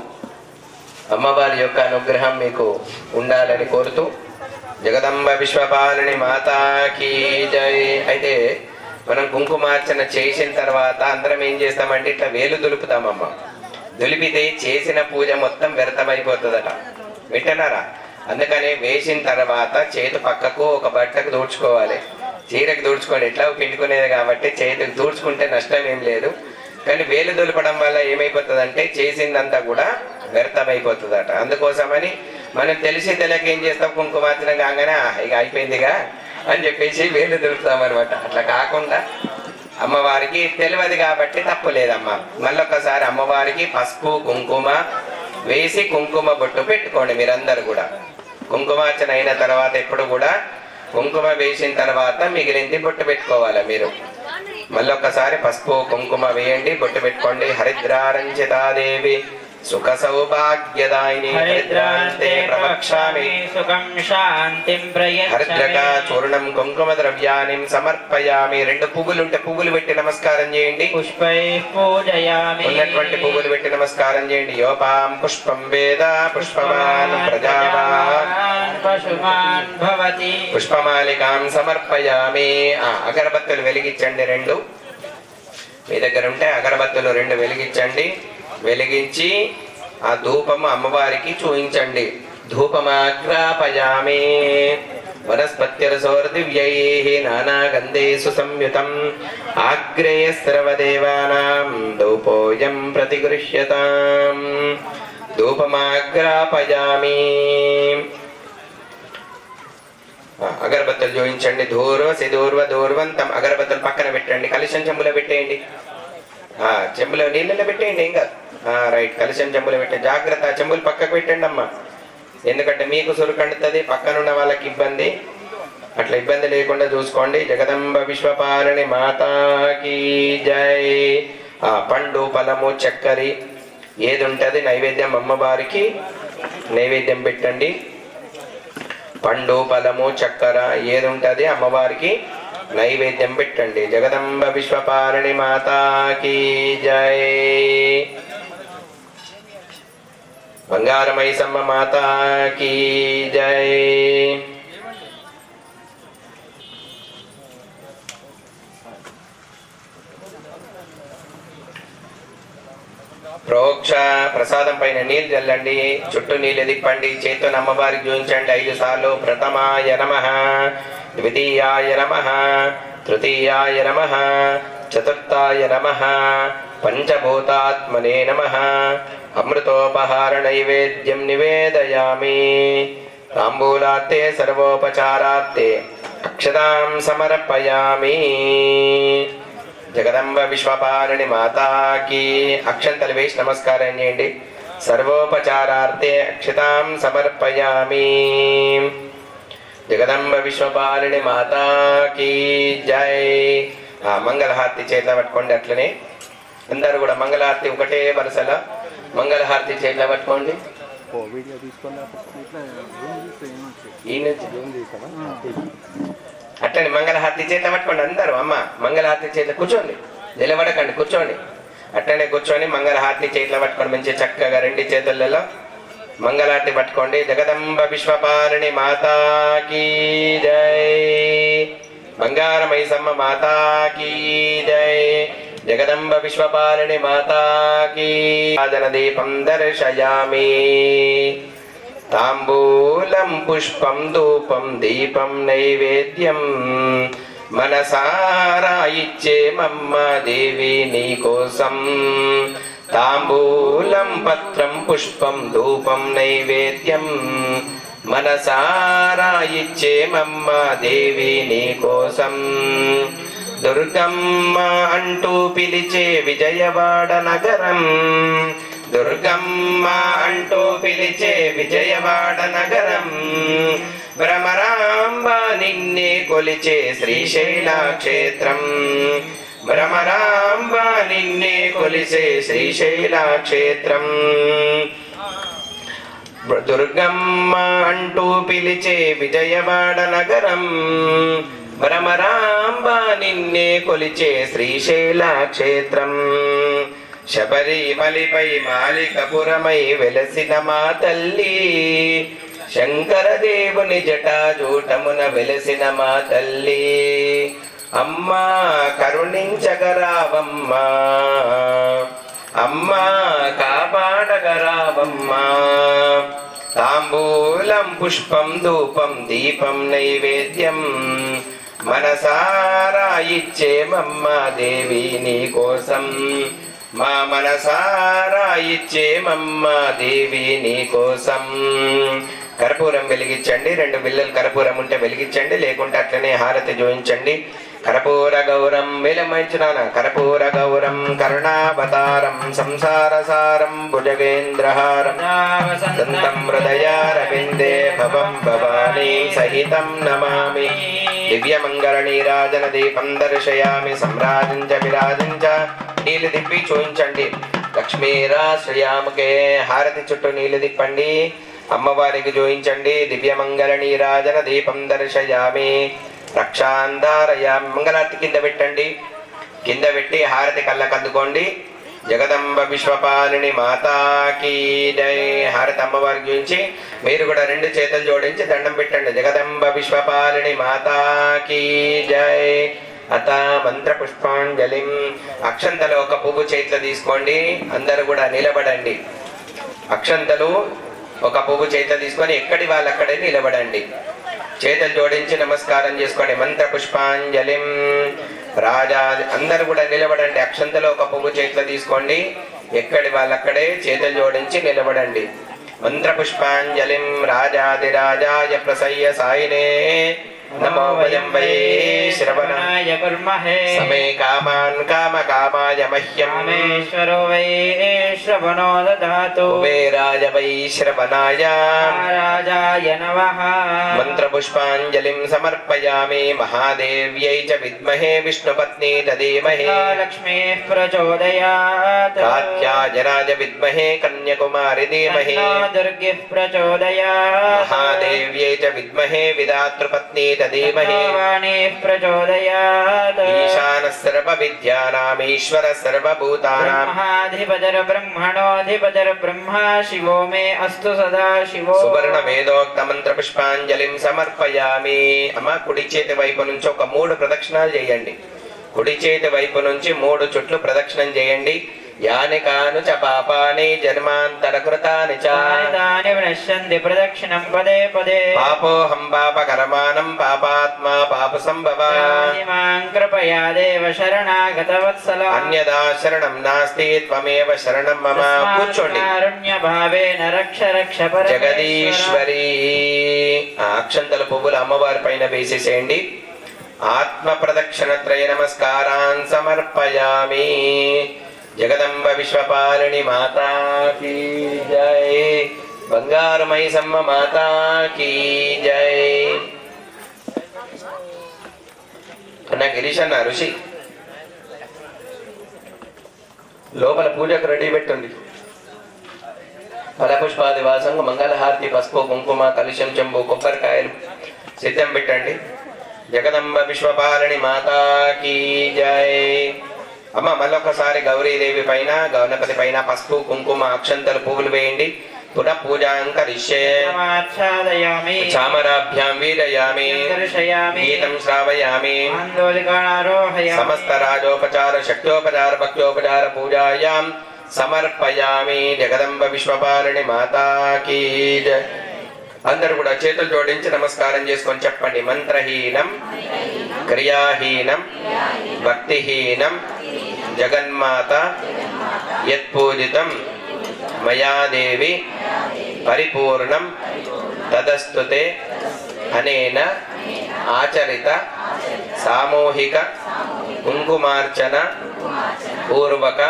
అమ్మవారి యొక్క అనుగ్రహం మీకు ఉండాలని కోరుతూ జగదంబ విశ్వపాలిని మాతా కీ జై. అయితే మనం కుంకుమార్చన చేసిన తర్వాత అందరం ఏం చేస్తామంటే ఇట్లా వేలు దులుపుతామమ్మ. దులిపితే చేసిన పూజ మొత్తం వ్యర్థమైపోతుందట. వింటున్నారా? అందుకనే వేసిన తర్వాత చేతు పక్కకు ఒక బట్టకు దూడ్చుకోవాలి. చీరకు దూడ్చుకోండి, ఎట్లా పిండుకునేది కాబట్టి చేతికి దూడ్చుకుంటే నష్టం ఏం లేదు. కానీ వేలు దులపడం వల్ల ఏమైపోతుందంటే చేసిందంతా కూడా వ్యర్థమైపోతుందట. అందుకోసమని మనం తెలిసి తెలియక ఏం చేస్తాం, కుంకుమార్చన కాగానే ఇక అయిపోయిందిగా అని చెప్పేసి వేలు దులుపుతాం అనమాట. అట్లా కాకుండా అమ్మవారికి తెలియదు కాబట్టి తప్పు లేదమ్మా. మళ్ళొక్కసారి అమ్మవారికి పసుపు కుంకుమ వేసి కుంకుమ బొట్టు పెట్టుకోండి మీరందరూ కూడా. కుంకుమార్చన అయిన తర్వాత ఎప్పుడు కూడా కుంకుమ వేసిన తర్వాత మిగిలింది బొట్టు పెట్టుకోవాలి మీరు. మళ్ళొక్కసారి పసుపు కుంకుమ వేయండి, బొట్టు పెట్టుకోండి. హరిద్రారంచితాదేవి సుఖ సౌభాగ్యదాయిని హరిద్రాంతే ప్రవక్ష్యామి సుఖం శాంతిం హరిద్రక ప్రయచ్ఛామి చూర్ణం కుంకుమ ద్రవ్యాన్ని సమర్పయామి. 2 పువ్వులు ఉంటే పువ్వులు పెట్టి నమస్కారం చేయండి. పుష్పైః పూజయామి ఉన్నటువంటి పువ్వులు పెట్టి నమస్కారం చేయండి. యోపాం పుష్పం వేద పుష్పవాన్ ప్రజావాన్ పశుమాన్ భవతి పుష్పమాలికాం సమర్పయామి. అగరబత్తులు వెలిగించండి 2. మీ దగ్గర ఉంటే అగరబత్తులు 2 వెలిగించండి. వెలిగించి ఆ ధూపము అమ్మవారికి చూయించండి. ధూపమాగ్రాపయామి. వనస్పత్యరసోర్దివ్యైః నానాగంధేషు సంయుతం ఆగ్రేయ సర్వదేవానాం ధూపోయం ప్రతిగృహ్యతాం. ధూపమాగ్రాపయామి. అగరబత్తులు చూయించండి. దూర్వంతం అగరబత్తులు పక్కన పెట్టండి. కలశం చెంబులో పెట్టేయండి. చెంబులో నీళ్ళలో పెట్టేయండి. ఏం కాదు. రైట్. కలశం చెంబులో పెట్టండి. జాగ్రత్త, చెంబులు పక్కకు పెట్టండి అమ్మా. ఎందుకంటే మీకు సురుకండుతుంది, పక్కనున్న వాళ్ళకి ఇబ్బంది. అట్లా ఇబ్బంది లేకుండా చూసుకోండి. జగదంబ విశ్వపాలని మాతాకి జై. పండు ఫలము చక్కెర ఏది ఉంటుంది నైవేద్యం అమ్మవారికి నైవేద్యం పెట్టండి. పండు ఫలము చక్కెర ఏది ఉంటుంది అమ్మవారికి నైవేద్యం పెట్టండి. జగదంబ విశ్వపాలని మాతాకి జై. బంగారమైసమ్మ మాతాకి జై. ప్రోక్ష ప్రసాదం పైన నీళ్ళు చల్లండి. చుట్టూ నీళ్ళు దిప్పండి. చేతితో అమ్మవారికి చూపించండి 5 సార్లు. ప్రథమాయ నమః, ద్వితీయాయ నమః, తృతీయాయ నమః, చతుర్థాయ నమః, పంచభూతాత్మనే నమః. అమృతోపహార నైవేద్యం నివేదయామి. తాంబూలాత్తే సర్వోపచారాత్తే అక్షతాం సమర్పయామి. జగదంబ విశ్వపాలని మాతాకి అక్షంతలు వేసి నమస్కారం చేయండి. సర్వోపచారార్థే అక్షతాం సమర్పయామి. జగదంబ విశ్వపాలని మాతాకి జై. మంగళహారతి చేతిలో పట్టుకోండి. అట్లనే అందరూ కూడా మంగళహారతి ఒకటే వరుసలో మంగళహారతి చేతిలో పట్టుకోండి. అట్లని మంగళహారతి చేతిలో పట్టుకోండి అందరూ. అమ్మ మంగళహారతి చేతిలో కూర్చోండి, నిలబడకండి, కూర్చోండి. అట్లనే కూర్చొని మంగళహారతి చేతిలో పట్టుకోండి. మంచి చక్కగా 2 చేతులలో మంగళహారతి పట్టుకోండి. జగదంబ విశ్వపాలని మాతాకి జై. బంగారమైసమ్మ మాతాకి జై. జగదంబ విశ్వపాలని మాతాకి. దీపం దర్శయామి. తాంబూలం పుష్పం ధూపం దీపం నైవేద్యం మనసారా ఇచ్చేమమ్మ దేవి నీకోసం. తాంబూలం పత్రం పుష్పం ధూపం నైవేద్యం మనసారా ఇచ్చేమమ్మ దేవి నీకోసం. దుర్గమ్మ అంటూ పిలిచే విజయవాడ నగరం. దుర్గమ్మ అంటూ పిలిచే విజయవాడ నగరం. భ్రమరాంబ నిన్నే కొలిచే శ్రీశైల క్షేత్రం. భ్రమరాంబ నిన్నే కొలిచే శ్రీశైల క్షేత్రం. దుర్గమ్మ అంటూ పిలిచే విజయవాడ నగరం. భ్రమరాంబ నిన్నే కొలిచే శ్రీశైల క్షేత్రం. శబరిమలిపై మాలికపురమై వెలసిన మా తల్లి. శంకరదేవుని జటాజూటమున వెలసిన మా తల్లి. అమ్మా కరుణించగరావమ్మా, అమ్మా కాపాడగరావమ్మా. తాంబూలం పుష్పం ధూపం దీపం నైవేద్యం మనసారా ఇచ్చేమమ్మ దేవి నీకోసం. మా మనసారా ఇచ్చేమమ్మ దేవి నీకోసం. కర్పూరం వెలిగించండి. 2 బిళ్ళలు కర్పూరం ఉంటే వెలిగించండి, లేకుంటే అట్లనే హారతి జోయించండి. కర్పూర గౌరం విలమించునాన. కర్పూర గౌరం కరుణావతారం సంసారసారం భుజగేంద్రహారం దంతం హృదయారవిందే భవం భవానీ సహితం నమామి. దివ్యమంగళ నీరాజన దీపం దర్శయామి. సమ్రాజించ విరాజించ నీళ్ళు తిప్పి చూయించండి. లక్ష్మీరాశ్రయాముకే. హారతి చుట్టూ నీళ్లు తిప్పండి, అమ్మవారికి జోయించండి. దివ్యమంగళ నీరాజన దీపం దర్శయామి, రక్షాంధారయామి. మంగళారతి కింద పెట్టండి, కింద పెట్టి హారతి కళ్ళకద్దుకోండి. జగదంబ విశ్వపాలిని మాతాకి జై. హారతి అమ్మవారికి చూపించి మీరు కూడా రెండు చేతులు జోడించి దండం పెట్టండి. జగదంబ విశ్వపాలిని మాతాకి జై. అత మంత్ర పుష్పాంజలిం. అక్షంతలు ఒక పువ్వు చేతిలో తీసుకోండి, అందరూ కూడా నిలబడండి. అక్షంతలు ఒక పువ్వు చేతిలో తీసుకొని ఎక్కడి వాళ్ళు అక్కడే నిలబడండి. చేతులు జోడించి నమస్కారం చేసుకోండి. మంత్ర పుష్పాంజలిం. రాజా అందరూ కూడా నిలబడండి. అక్షంతలో ఒక పువ్వు చేతిలో తీసుకోండి, ఎక్కడి వాళ్ళు అక్కడే చేతులు జోడించి నిలబడండి. మంత్ర పుష్పాంజలిం. రాజాదిరాజాయ ప్రసయ్య సాయినే నమో వయం వై శ్రవణాయ కుర్మహే. సమే కామాన్ కామ కామాయ మహ్యం. కామేశ్వరో వై శ్రవణో దదాతు. కుబేరాయ వై శ్రవణాయ రాజాయ నమః. మంత్ర పుష్పాంజలిం సమర్పయామి. మహాదేవ్యై చ విద్మహే విష్ణుపత్ని తదేమహే. లక్ష్మీః ప్రచోదయాత్. కాత్యాయనాయ విద్మహే కన్యకుమారి ధీమహి. దుర్గిః ప్రచోదయాత్. మహాదేవ్యై చ విద్మహే విధాతృపత్ని తదేమహి. వాణీః ప్రచోదయాత్. ఈశానః సర్వ విద్యానామీశ్వరః సర్వభూతానాం. మహాధిపతిర్ బ్రహ్మణోధిపతిర్ బ్రహ్మ శివో మే అస్తు సదా శివో. సువర్ణ వేదోక్త మంత్ర పుష్పాంజలిం సమర్పయామి. అమ్మ కుడి చేతి వైపు నుంచి ఒక 3 ప్రదక్షిణాలు చేయండి. కుడి చేతి వైపు నుంచి 3 చుట్లు ప్రదక్షిణం చేయండి. యాని కాను చ పాపాని జన్మాంతర కృతాని చ తాని వినశ్యంతి ప్రదక్షిణం పదే పదే. పాపోహం పాపకరమానం పాపాత్మా పాప సంభవ. మాం కృపయా దేవ శరణాగత వత్సల. అన్యదా శరణం నాస్తి త్వమేవ శరణం మమ. కూర్చోండి. కారుణ్య భావేన రక్ష రక్ష పరమేశ్వర. జగదీశ్వరి. ఆ అక్షంతల పువ్వులు అమ్మవారి పైన వేసేసేయండి. ఆత్మ ప్రదక్షిణ త్రయ నమస్కారాన్ సమర్పయామి. జగదంబ విశ్వపాలిని మాతాకి జై. బంగారు మైసమ్మ మాతాకి జై. అన్న గిరీష్ అన్న ఋషి లోపల పూజకు రెడీ పెట్టుంది. ఫలపుష్పాది వాసంగా మంగళహారతి పసుపు కుంకుమ కలుషం చెంబు కొబ్బరికాయలు సిద్ధం పెట్టండి. జగదంబ విశ్వపాలిని మాతాకి జై. అమ్మ మళ్ళొకసారి గౌరీదేవి పైన గణపతి పైన పసుపు కుంకుమ అక్షంతలు పువ్వులు వేయండి. పునః పూజాం కరిష్యే. నమాచ్ఛాదయామి. చామరాభ్యాం వీరయామి. దర్శయామి. గీతం శ్రావయామి. ఆందోళికారోహయామి. సమస్త రాజోపచార శక్తోపచార భక్తోపచార పూజాయాం సమర్పయామి. జగదంబ విశ్వపాలిని మాతాకి జై. అందరూ కూడా చేతులు జోడించి నమస్కారం చేసుకొని చెప్పండి. మంత్రహీనం క్రియాహీనం భక్తిహీనం జగన్మాత యత్పూజితం మయాదేవి పరిపూర్ణం తదస్తుతే అనేన ఆచరిత సామూహిక కుంకుమార్చన పూర్వక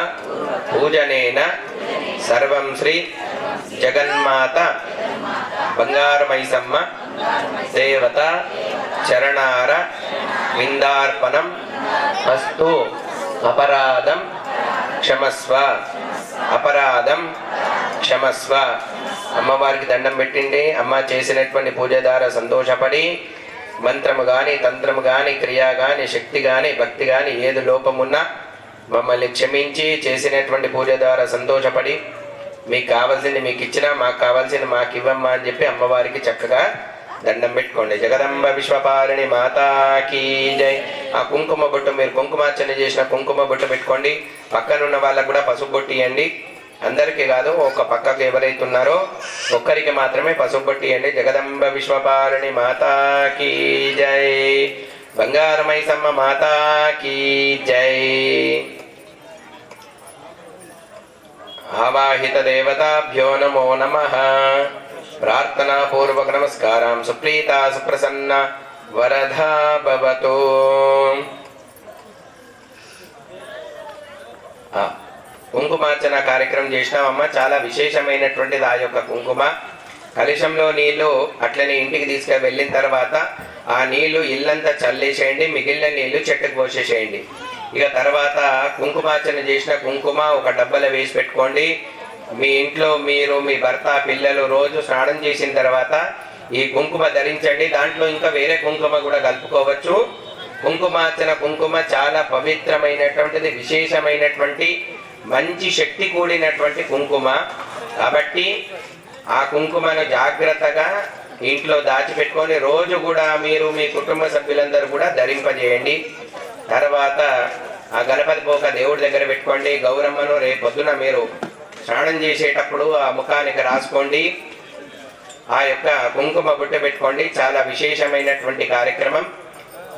పూజనేన సర్వం శ్రీ జగన్మాత బంగారు మైసమ్మ దేవత చరణార విందార్పణం అస్తు. అపరాధం క్షమస్వ. అపరాధం క్షమస్వ. అమ్మవారికి దండం పెట్టిండి. అమ్మ చేసినటువంటి పూజ ద్వారా సంతోషపడి మంత్రము గాని తంత్రము గాని క్రియ గాని శక్తి గాని భక్తి గాని ఏది లోపమున్నా మమ్మల్ని క్షమించి చేసినటువంటి పూజ ద్వారా సంతోషపడి మీకు కావాల్సింది మీకు ఇచ్చినా మాకు కావాల్సింది మాకు ఇవ్వమ్మా అని చెప్పి అమ్మవారికి చక్కగా దండం పెట్టుకోండి. జగదంబ విశ్వపాలిని మాతాకి జై. ఆ కుంకుమ బొట్టు మీరు కుంకుమార్చన చేసిన కుంకుమ బొట్టు పెట్టుకోండి. పక్కనున్న వాళ్ళకు కూడా పసుపు బొట్టు ఇవ్వండి. అందరికీ కాదు, ఒక పక్కకు ఎవరైతే ఉన్నారో ఒక్కరికి మాత్రమే పసుపు బొట్టు ఇవ్వండి. జగదంబ విశ్వపాలిని మాతాకి జై. బంగారు మైసమ్మ మాతాకి జై. ఆవాహిత దేవతాభ్యో నమో నమః. ప్రార్థనా పూర్వక నమస్కారం. సుప్రీత సుప్రసన్న వరదా భవతు. కుంకుమార్చన కార్యక్రమం చేసినామమ్మ. చాలా విశేషమైనటువంటిది ఆ యొక్క కుంకుమ. కలశంలో నీళ్లు అట్లనే ఇంటికి తీసుకు వెళ్ళిన తర్వాత ఆ నీళ్లు ఇల్లంతా చల్లేసేయండి. మిగిలిన నీళ్లు చెట్టుకు పోసేసేయండి. ఇక తర్వాత కుంకుమార్చన చేసిన కుంకుమ ఒక డబ్బాలో వేసి పెట్టుకోండి. మీ ఇంట్లో మీరు, మీ భర్త, పిల్లలు రోజు స్నానం చేసిన తర్వాత ఈ కుంకుమ ధరించండి. దాంట్లో ఇంకా వేరే కుంకుమ కూడా కలుపుకోవచ్చు. కుంకుమార్చన కుంకుమ చాలా పవిత్రమైనటువంటిది, విశేషమైనటువంటి, మంచి శక్తి కూడినటువంటి కుంకుమ. కాబట్టి ఆ కుంకుమను జాగ్రత్తగా ఇంట్లో దాచిపెట్టుకొని రోజు కూడా మీరు, మీ కుటుంబ సభ్యులందరూ కూడా ధరింపజేయండి. తర్వాత ఆ గణపతి పోక దేవుడి దగ్గర పెట్టుకోండి. గౌరమ్మను రేపు పొద్దున మీరు స్నానం చేసేటప్పుడు ఆ ముఖానికి రాసుకోండి. ఆ యొక్క కుంకుమ బుట్ట పెట్టుకోండి. చాలా విశేషమైనటువంటి కార్యక్రమం.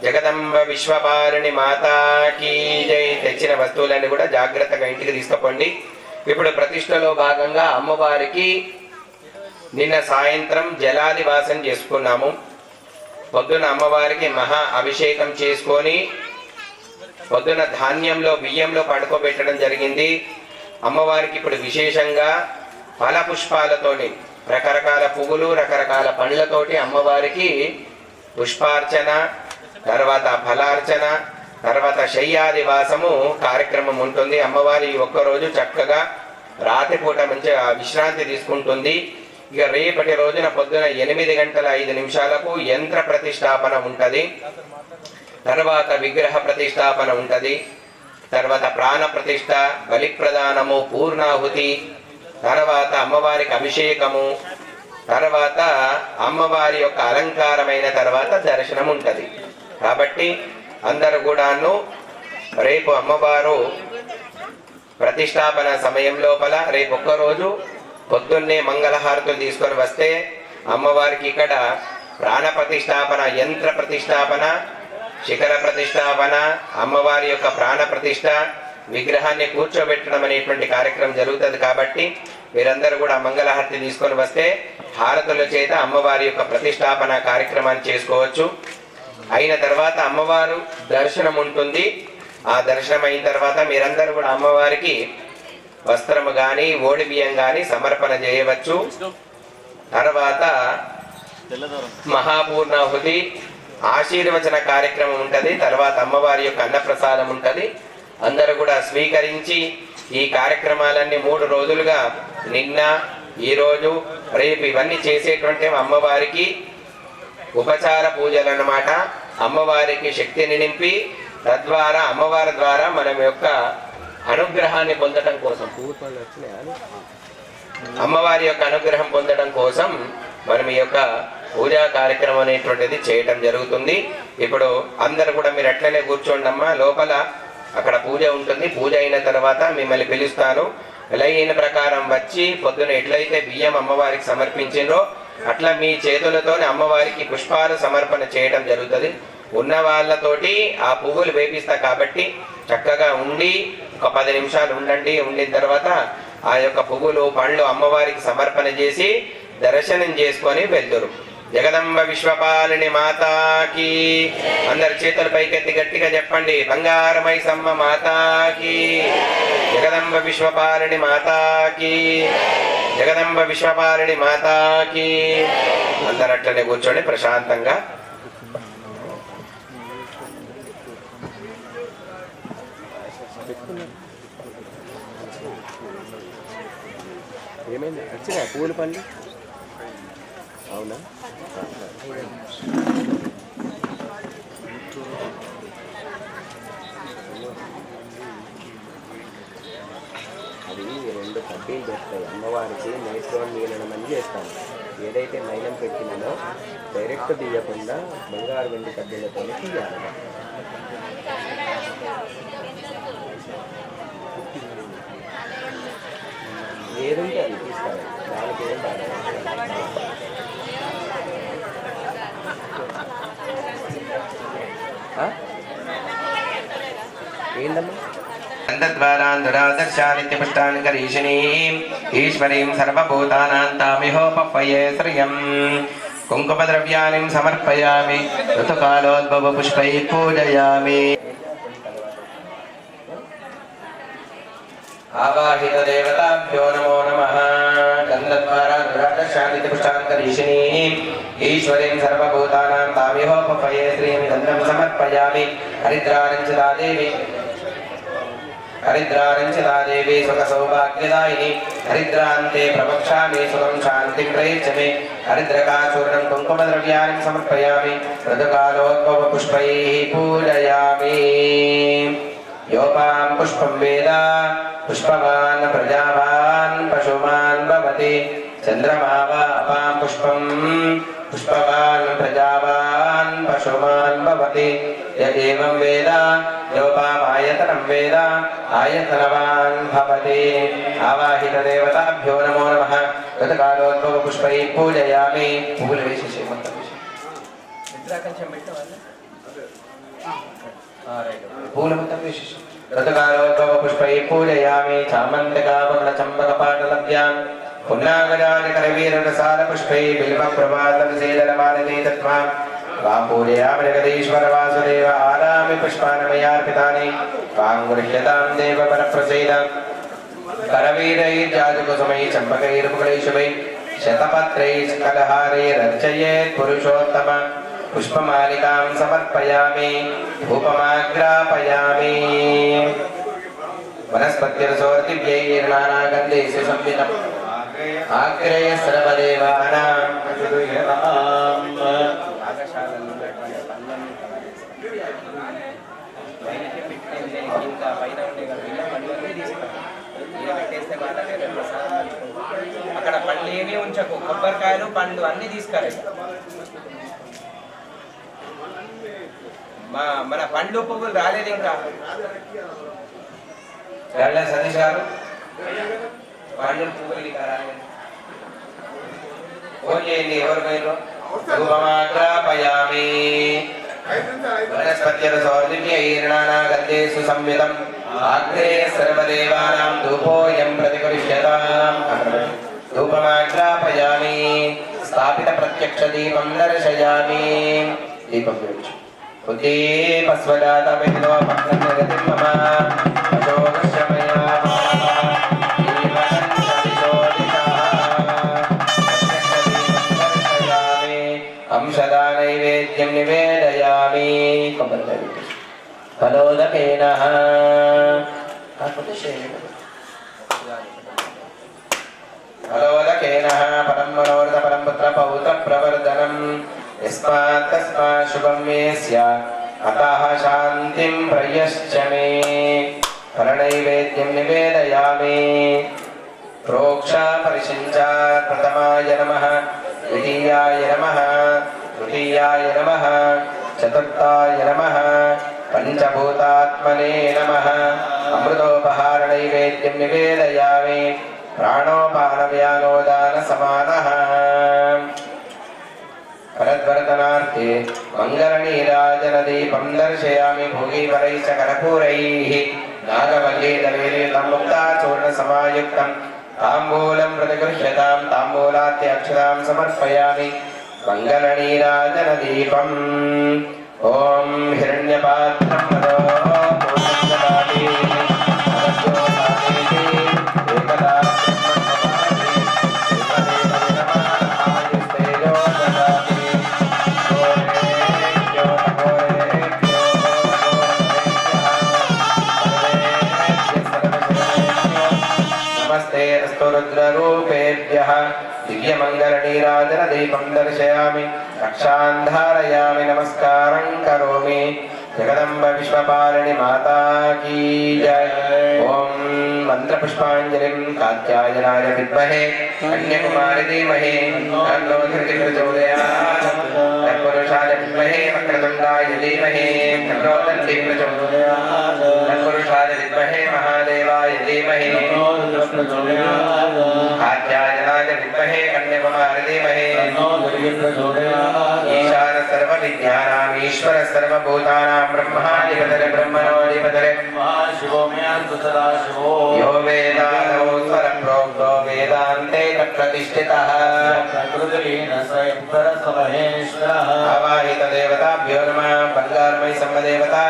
జగదంబ విశ్వపాలిని మాతాకి జై. తెచ్చిన వస్తువులన్నీ కూడా జాగ్రత్తగా ఇంటికి తీసుకుపోండి. ఇప్పుడు ప్రతిష్టలో భాగంగా అమ్మవారికి నిన్న సాయంత్రం జలాదివాసం చేసుకున్నాము. పొద్దున అమ్మవారికి మహా అభిషేకం చేసుకొని పొద్దున ధాన్యంలో, బియ్యంలో పడుకోబెట్టడం జరిగింది. అమ్మవారికి ఇప్పుడు విశేషంగా ఫల పుష్పాలతోని, రకరకాల పువ్వులు, రకరకాల పండ్లతోటి అమ్మవారికి పుష్పార్చన, తర్వాత ఫలార్చన, తర్వాత శయ్యాదివాసము కార్యక్రమం ఉంటుంది. అమ్మవారి ఒక్కరోజు చక్కగా రాత్రిపూట మంచి విశ్రాంతి తీసుకుంటుంది. ఇక రేపటి రోజున పొద్దున 8:05 యంత్ర ప్రతిష్టాపన ఉంటుంది. తర్వాత విగ్రహ ప్రతిష్టాపన ఉంటుంది. తర్వాత ప్రాణ ప్రతిష్ట, బలి ప్రదానము, పూర్ణాహుతి, తర్వాత అమ్మవారికి అభిషేకము, తర్వాత అమ్మవారి యొక్క అలంకారమైన తర్వాత దర్శనం ఉంటుంది. కాబట్టి అందరూ కూడాను రేపు అమ్మవారు ప్రతిష్టాపన సమయం లోపల రేపు ఒక్కరోజు పొద్దున్నే మంగళహారతులు తీసుకొని వస్తే అమ్మవారికి ఇక్కడ ప్రాణ ప్రతిష్టాపన, యంత్ర ప్రతిష్టాపన, శిఖర ప్రతిష్టాపన, అమ్మవారి యొక్క ప్రాణ ప్రతిష్ట, విగ్రహాన్ని కూర్చోబెట్టడం అనేటువంటి కార్యక్రమం జరుగుతుంది. కాబట్టి మీరందరూ కూడా మంగళహారతి తీసుకొని వస్తే హారతుల చేత అమ్మవారి యొక్క ప్రతిష్టాపన కార్యక్రమాన్ని చేసుకోవచ్చు. అయిన తర్వాత అమ్మవారు దర్శనం ఉంటుంది. ఆ దర్శనం అయిన తర్వాత మీరందరూ కూడా అమ్మవారికి వస్త్రము కానీ, ఓడి బియ్యం కానీ సమర్పణ చేయవచ్చు. తర్వాత మహాపూర్ణాహుతి, ఆశీర్వచన కార్యక్రమం ఉంటుంది. తర్వాత అమ్మవారి యొక్క అన్నప్రసాదం ఉంటుంది. అందరూ కూడా స్వీకరించి ఈ కార్యక్రమాలన్నీ 3 రోజులుగా, నిన్న, ఈరోజు, రేపు ఇవన్నీ చేసేటువంటి అమ్మవారికి ఉపచార పూజలు అన్నమాట. అమ్మవారికి శక్తిని నింపి తద్వారా అమ్మవారి ద్వారా మనం యొక్క అనుగ్రహాన్ని పొందడం కోసం, అమ్మవారి యొక్క అనుగ్రహం పొందడం కోసం మనం ఈ యొక్క పూజా కార్యక్రమం అనేటువంటిది చేయటం జరుగుతుంది. ఇప్పుడు అందరు కూడా మీరు అట్లనే కూర్చోండి అమ్మా. లోపల అక్కడ పూజ ఉంటుంది. పూజ అయిన తర్వాత మిమ్మల్ని పిలుస్తాను. లైన్ ప్రకారం వచ్చి పొద్దున ఎట్లయితే బియ్యం అమ్మవారికి సమర్పించిండ్రో అట్లా మీ చేతులతో అమ్మవారికి పుష్పాలు సమర్పణ చేయడం జరుగుతుంది. ఉన్న వాళ్ళతోటి ఆ పువ్వులు వేపిస్తా కాబట్టి చక్కగా ఉండి ఒక 10 నిమిషాలు ఉండండి. ఉండిన తర్వాత ఆ యొక్క పువ్వులు, పండ్లు అమ్మవారికి సమర్పణ చేసి దర్శనం చేసుకొని వెళ్తురు. జగదంబ విశ్వపాలిని మాతాకి. అందరి చేతుల పైకెత్తి గట్టిగా చెప్పండి, బంగారమై సమ్మ మాతాకి. జగదంబ విశ్వపాలిని మాతాకి. జగదంబ విశ్వపాలిని మాతాకి. అందరు అట్లనే కూర్చోండి ప్రశాంతంగా. ఏమైంది? వచ్చినా పూల పళ్ళు? అవునా? అది 2 కడ్డీలు దొరుకుతాయి అమ్మవారికి. నేతితో నీళ్ళని మంది చేస్తాను. ఏదైతే మైలం పెట్టినానో డైరెక్ట్ తీయకుండా బంగారు వెండి కడ్డీలతో తీయాలి. ఏదంటే అది తీసుకోవాలి. దానికి ఏం బాగా ఏందమ్మా? అంతద్వారాంధురాదర్శానిత్యపుష్టాన్ కరీషిణీం ఈశ్వరీం సర్వభూతానాం తామిహోపహ్వయే శ్రియం. కుంకుమద్రవ్యాన్ని సమర్పయామి. ఋతుకాలోద్భవ పుష్పై పూజయామి. ఆవాహిత దేవతాభ్యో నమో నమః. గంధద్వారాంధురాదర్శానిత్యపుష్టాన్ కరీషిణీం ఈశ్వరీం సర్వభూతానాం తామిహోపహ్వయే శ్రియం. గంధం సమర్పయామి. హరిద్రాణం చ దేవి हरिद्रारञ्चिता देवी सुखसौभाग्यदायिनी हरिद्रान्ते प्रवक्ष्यामि सुखं शान्तिं प्रयच्छ मे हरिद्रकाचूर्णं कुङ्कुमद्रव्याणि समर्पयामि ऋतुकालोद्भवपुष्पैः पूजयामि योपां पुष्पं वेद पुष्पवान् प्रजावान् पशुमान् भवति चन्द्रमा वा अपां पुष्पं पुष्पवान् प्रजावान् पशुमान् भवति य एवं वेद योपामायतनं वेद आयतनवान् भवति आवाहितदेवताभ्यो नमो नमः ऋतुकालोद्भवपुष्पैः पूजयामि पूलविशेषे ऋतुकालोद्भवपुष्पैः पूजयामि चामन्तिकामगलचम्पकपाटलभ्याम् पुन्नागजानकरवीररसालपुष्पैः बिल्वप्रभातविसेदलमानने तत्त्वा वां पूजयामि जगदीश्वर वासुदेव आरामि पुष्पाणमयार्पितानि वां गृह्यतां देव वरप्रसीद करवीरैर्जातकुसुमैः चम्पकैर्मुकुलैः शुभैः शतपत्रैः कलहारैरर्चयेत् पुरुषोत्तम पुष्पमालिकां समर्पयामि धूपमाग्रापयामि वनस्पत्यर्सोर्दिव्यैर्नानागन्धैः संवितम् आग्रेय सर्वदेवानां అక్కడ పండ్లు ఏమీ ఉంచకు కొబ్బరికాయలు పండ్లు అన్ని తీసుకురా మన పండ్లు పువ్వులు రాలేదు ఇంకా సతీష్ గారు పండ్లు పువ్వులు ఫోన్ చేయండి ఎవరు మీరు ధూపమాగ్రాపయామి वनस्पत्यर्सौर्दिव्यैर्नानागन्धेषु संवितम् आग्रे सर्वदेवानां धूपोऽयं प्रतिगृह्यताम् धूपमाग्रापयामि स्थापितप्रत्यक्षदीपं दर्शयामि दीपं उद्दीपस्वजातमिन्दो भक्तनिरतिं मम अशोकश्रमया अंशदानैवेद्यं निवेदयामि फलोदकेन फलोदकेन परं मनोरथ परं पुत्र पौत्र प्रवर्धनम् यस्मात् तस्मात् शुभं मे स्यात् अतः शान्तिं प्रयश्च मे फलनैवेद्यं निवेदयामि प्रोक्षा परिषिञ्चा प्रथमाय नमः द्वितीयाय नमः तृतीयाय नमः चतुर्थाय नमः पंचभूतात्मने नमः अमृतोपहारनैवेद्यं निवेदयामि प्राणोपानव्यानोदानसमानः फलद्वर्धनार्थे मङ्गलनीराजनदीपं दर्शयामि भोगीपरैः च कर्पूरैः नागवल्लीदलैर्युतं मुक्ताचूर्णसमायुक्तं ताम्बूलं प्रतिगृह्यतां ताम्बूलात्यक्षतां समर्पयामि मङ्गलनीराजनदीपम् ॐ हिरण्यपात्रं मदो पूर्णददाति अदभ्यो साधेति एकदा ब्रह्मपादे ददाति गोरेभ्यो नमोरेभ्यो नमस्ते अस्तु रुद्ररूपेभ्यः दिव्यमङ्गलनीराजनदीपं दर्शयामि रक्षां धारयामि नमस्कारं करोमि जगदम्ब विश्वपालिनी माता की जय ॐ मन्त्रपुष्पाञ्जलिं कात्यायनाय विद्महे कन्याकुमारी धीमहि तन्नो दुर्गी प्रचोदयात् तत्पुरुषाय विद्महे वक्रतुण्डाय धीमहि तन्नो दन्ती प्रचोदयात् तत्पुरुषाय विद्महे महादेवाय धीमहि तन्नो प्रचोदयात् कात्यायनाय विद्महे कन्याकुमारी धीमहि तन्नो दुर्गी प्रचोदयात् ईशान सर्वविद्यानां ईश्वर सर्वभूतानां ब्रह्माधिपतये ब्रह्मणोऽधिपतये शिवो मे सदाशिवो यो वेदादौ स्वरप्रोक्तो वेदान्ते तत्प्रतिष्ठितः प्रकृतिरेण स्वयं परसमहेश्वरः आवाहितदेवताभ्यो नमः बङ्गारमयी सम्मदेवता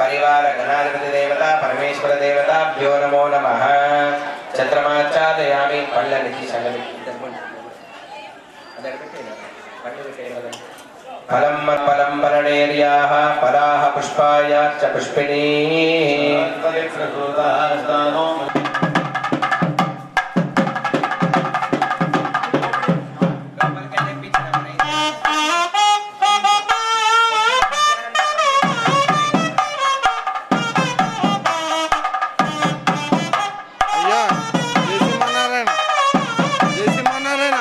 परिवारगणाधिपतिदेवता परमेश्वरदेवताभ्यो नमो नमः चन्द्रमाच्छादयामि पल्लनिधि संगति फलं मत्फलं फलनेर्याः फलाः पुष्पायाश्च पुष्पिणीः అయ్యా జై శ్రీమన్నారాయణ జై శ్రీమన్నారాయణ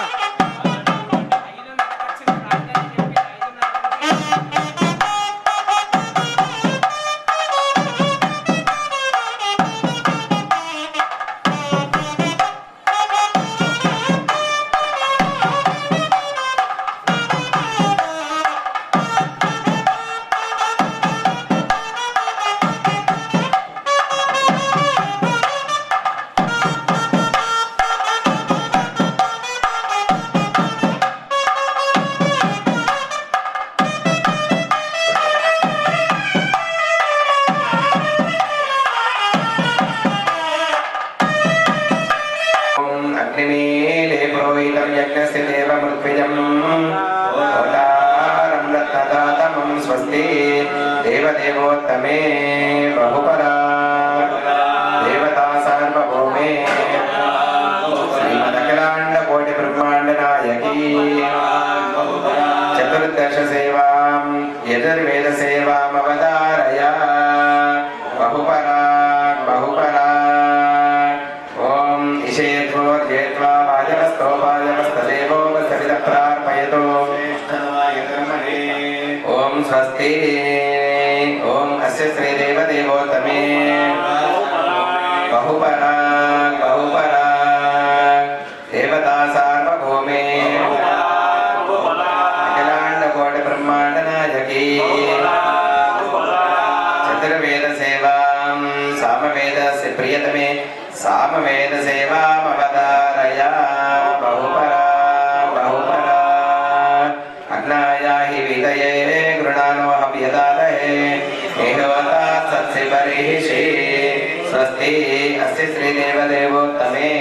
अग्निमीले पुरोहितं यज्ञस्य देवमृत्विजं होतारं रत्नदातमं स्वस्ति देवदेवोत्तमे बहुपरा देवता सार्वभौमे श्रीमदखिलाण्डकोटिब्रह्माण्डनायकी चतुर्दशसेवां यजुर्वेदसेवामवतारय बहुपरा बहुपरा जेत्वा वाजवस्तोपाजवस्तदेवो वस्तविदप्रार्पयतो ॐ स्वस्ति ॐ अस्य श्रीदेवदेवोत्तमे बहुपरा बहुपरा देवता सार्वभौमे अखिलाण्डकोटिब्रह्माण्डनायकी चतुर्वेदसेवां सामवेदस्य प्रियतमे सामवेदसेवामवतारय बहुपरा बहुपरा अग्नाया हि विदये गृणानो हव्यदादहे एहोता सत्सि बर्हिषि स्वस्ति अस्य श्रीदेवदेवोत्तमे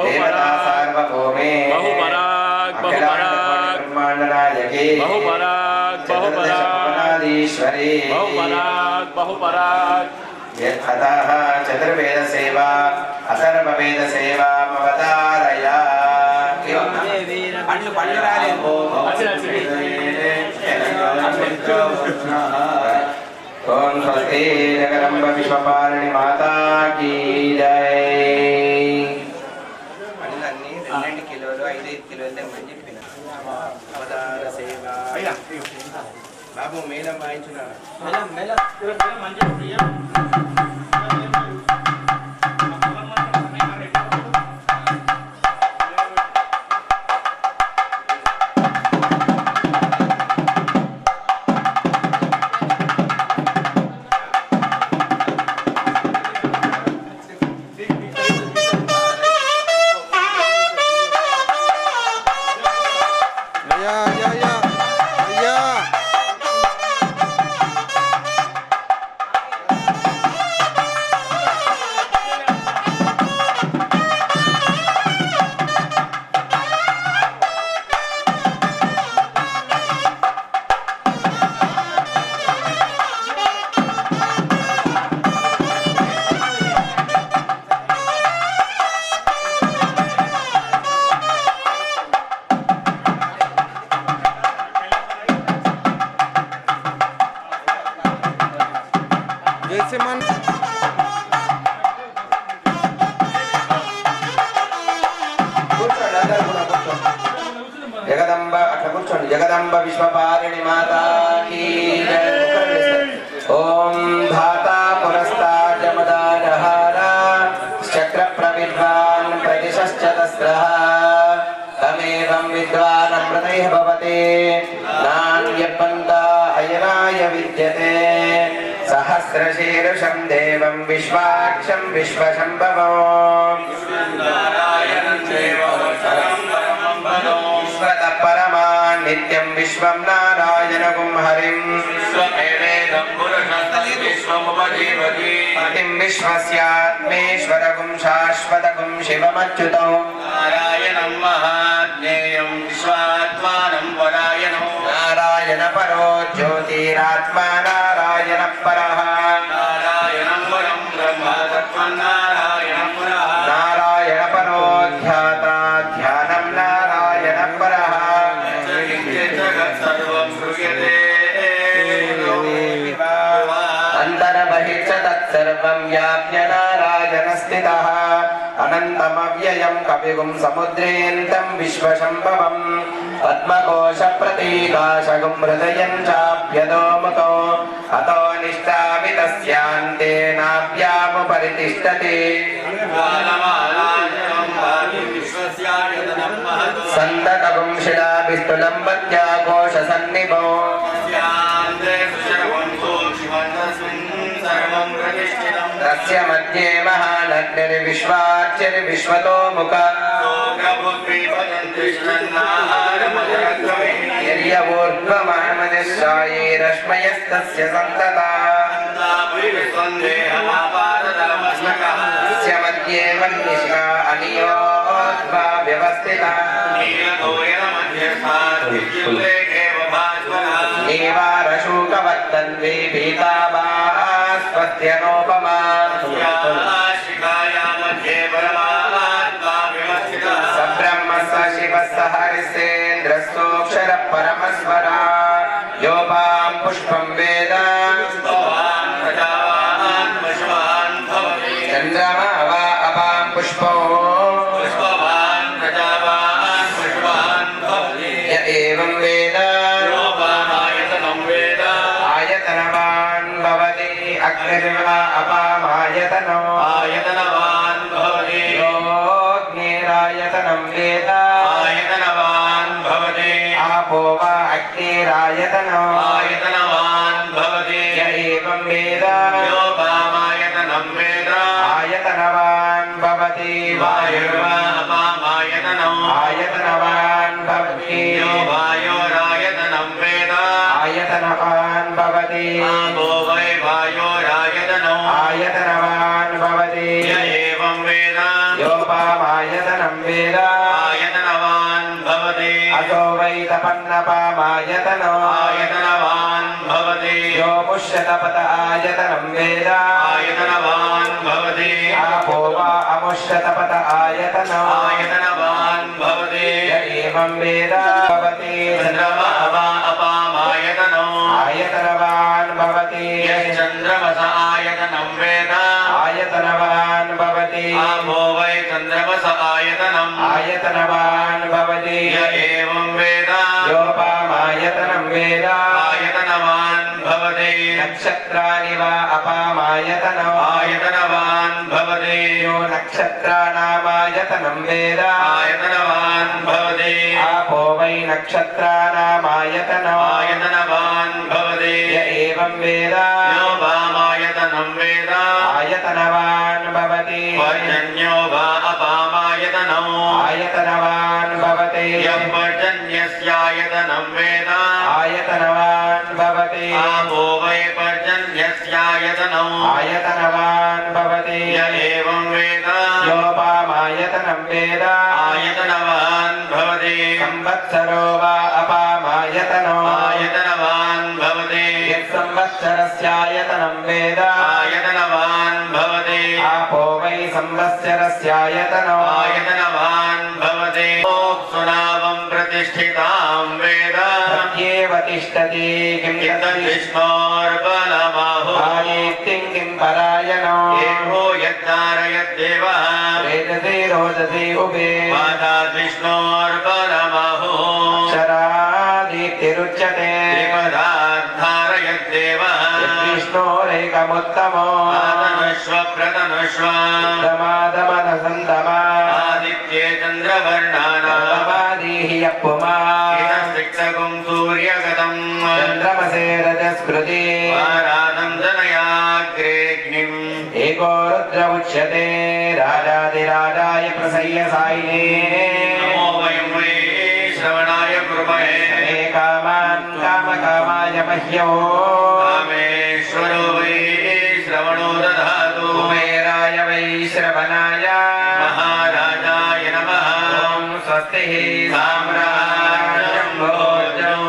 देवता सार्वभौमे अखिलाण्डकोटिब्रह्माण्डनायकी चतुर्दशभुवनाधीश्वरी यत्ततः चतुर्वेदसेवा अथर्ववेदसेवामवतारय పండ్లు రాలేదు ओम स्वस्ति जगदम्ब विश्वपालिनी माता की जय పండ్లన్నీ 2 కిలోలు 5 కిలోలు తెమ్మని చెప్పిన అవతార సేవ బాబు మేళం వాయించున్నాడు जगदम्ब विश्वपालिनी माता की जय। ओम धाता पुरस्तात् जमदानहारा चक्र प्रविद्वान् प्रतिशश्चतस्रः तमेवं विद्वान् अमृतैः भवति नान्यपन्था अयनाय विद्यते सहस्रशीर्षं देवं विश्वाक्षं विश्वशम्भवो परमान् नित्यं विश्वं नारायणगुं हरिं पतिं विश्वस्यात्मेश्वरगुं शाश्वतगुं शिवमच्युतौ नारायणं महाज्ञेयं विश्वात्मानं परायणं नारायण परो ज्योतिरात्मा नारायण परः नारायणं परं ब्रह्म तत्त्वन्नारायणं पुरः नारायण परो ध्याता ध्यानं नारायण परः सर्वं श्रूयते अन्तर्बहिश्च तत्सर्वं व्याप्य नारायण स्थितः अनन्तमव्ययं कविगुं समुद्रेऽन्तं विश्वशम्भवं पद्मकोशप्रतीकाशगुं हृदयं चाभ्यदोमुखो अतो निष्ठावितस्यान्ते नाभ्यामुपरितिष्ठति सन्ततगुं शिलाभिस्तुलं वत्याकोशसन्निभो तस्य मध्ये महानग्निर्विश्वाच्यर्विश्वतो मुख यर्यवोर्ध्वमहमनिश्चायैरश्मयस्तस्य सन्तता तस्य मध्ये वह्निशिखा अनियोद्वा व्यवस्थिता नीवारशूकवर्तन्वी पीताभास्वस्त्यनोपमा सब्रह्म स शिवः स हरिसेन्द्रस्तोऽक्षरः परमस्वरा योपां पुष्पं वेद चन्द्रमा वा अपां पुष्पो य एवं वेद आयतनवान् भवति अग्निर्वा अपामायतनो आयतनवान् भवति योऽग्निरायतनं वेद आयतनवान् भवति आपो वा अग्निरायतनो आयतनवान् भवति य एवं वेद योपामायतनं वेद आयतनवान् भवति वायुर्वा अपामायतनो आयतनवान् भवति यो वायोरायतनं वेद आयतनवान् भवति आपो वै वायोरायतनो आयतनवान् भवति य एवं वेद योपामायतनं वेद आयतनवान् भवति अतो वै तपन्नपामायतनो आयतनवान् भवति यो मुष्यतपत आयतनं वेद आयतनवान् भवति आपो वा अमुष्यतपत आयतनो आयतनवान् भवति य एवं वेद भवति चन्द्रमा वा अपामायतनो आयतनवान् भवति यश्चन्द्रमस आयतनं वेद आयतनवान् भवति आपो वै चन्द्रमस आयतनम् आयतनवान् भवति य एवं वेद योपामायतनं वेद आयतनवान् भवति नक्षत्राणि वा अपामायतनो आयतनवान् भवति यो नक्षत्राणामायतनं वेद आयतनवान् भवति आपो वै नक्षत्राणामायतनो आयतनवान् भवति य एवं वेद योपामायतनं वेद आयतनवान् भवति पर्जन्यो वा अपामायतनो आयतनवान् भवति यः पर्जन्यस्यायतनं वेद आयतनवान् भवति आपो वै पर्जन्यस्यायतनो आयतनवान् भवति य एवं वेद योपामायतनं वेद आयतनवान् भवति संवत्सरो वा अपामायतनो आयतनवान् भवति यत्संवत्सरस्यायतनं वेद आयतनवान् भवति आपो वै संवत्सरस्यायतनो आयतनवान् भवति सुनावं प्रतिष्ठितां वेद प्रत्येव तिष्ठति किं विष्णोर्बलमाहो आदित्यं किं परायणो एको यद्धारयद्देवः वेदसे रोदसे उभे पादात् विष्णोर्बलमाहो शरादित्युच्यते देवदाद्धारयद्देवः विष्णोरेकमुत्तमो प्रतनुष्व दमादमनसन्दमा आदित्ये चन्द्रवर्णानां दमादीहि यप्पुमा शिक्षकं सूर्यगतम् चन्द्रमसे रजस्कृति आराधं जनयाग्रेग्निम् एको रुद्र उच्यते राजाधिराजाय प्रसह्य सायिने नमो वयं वै श्रवणाय कुर्महे कामान् कामकामाय मह्यो कामेश्वरो वै श्रवणो दधातु कुबेराय वै श्रवणाय महाराजाय नमः ॐ स्वस्तिः साम्राज्यं भोजम्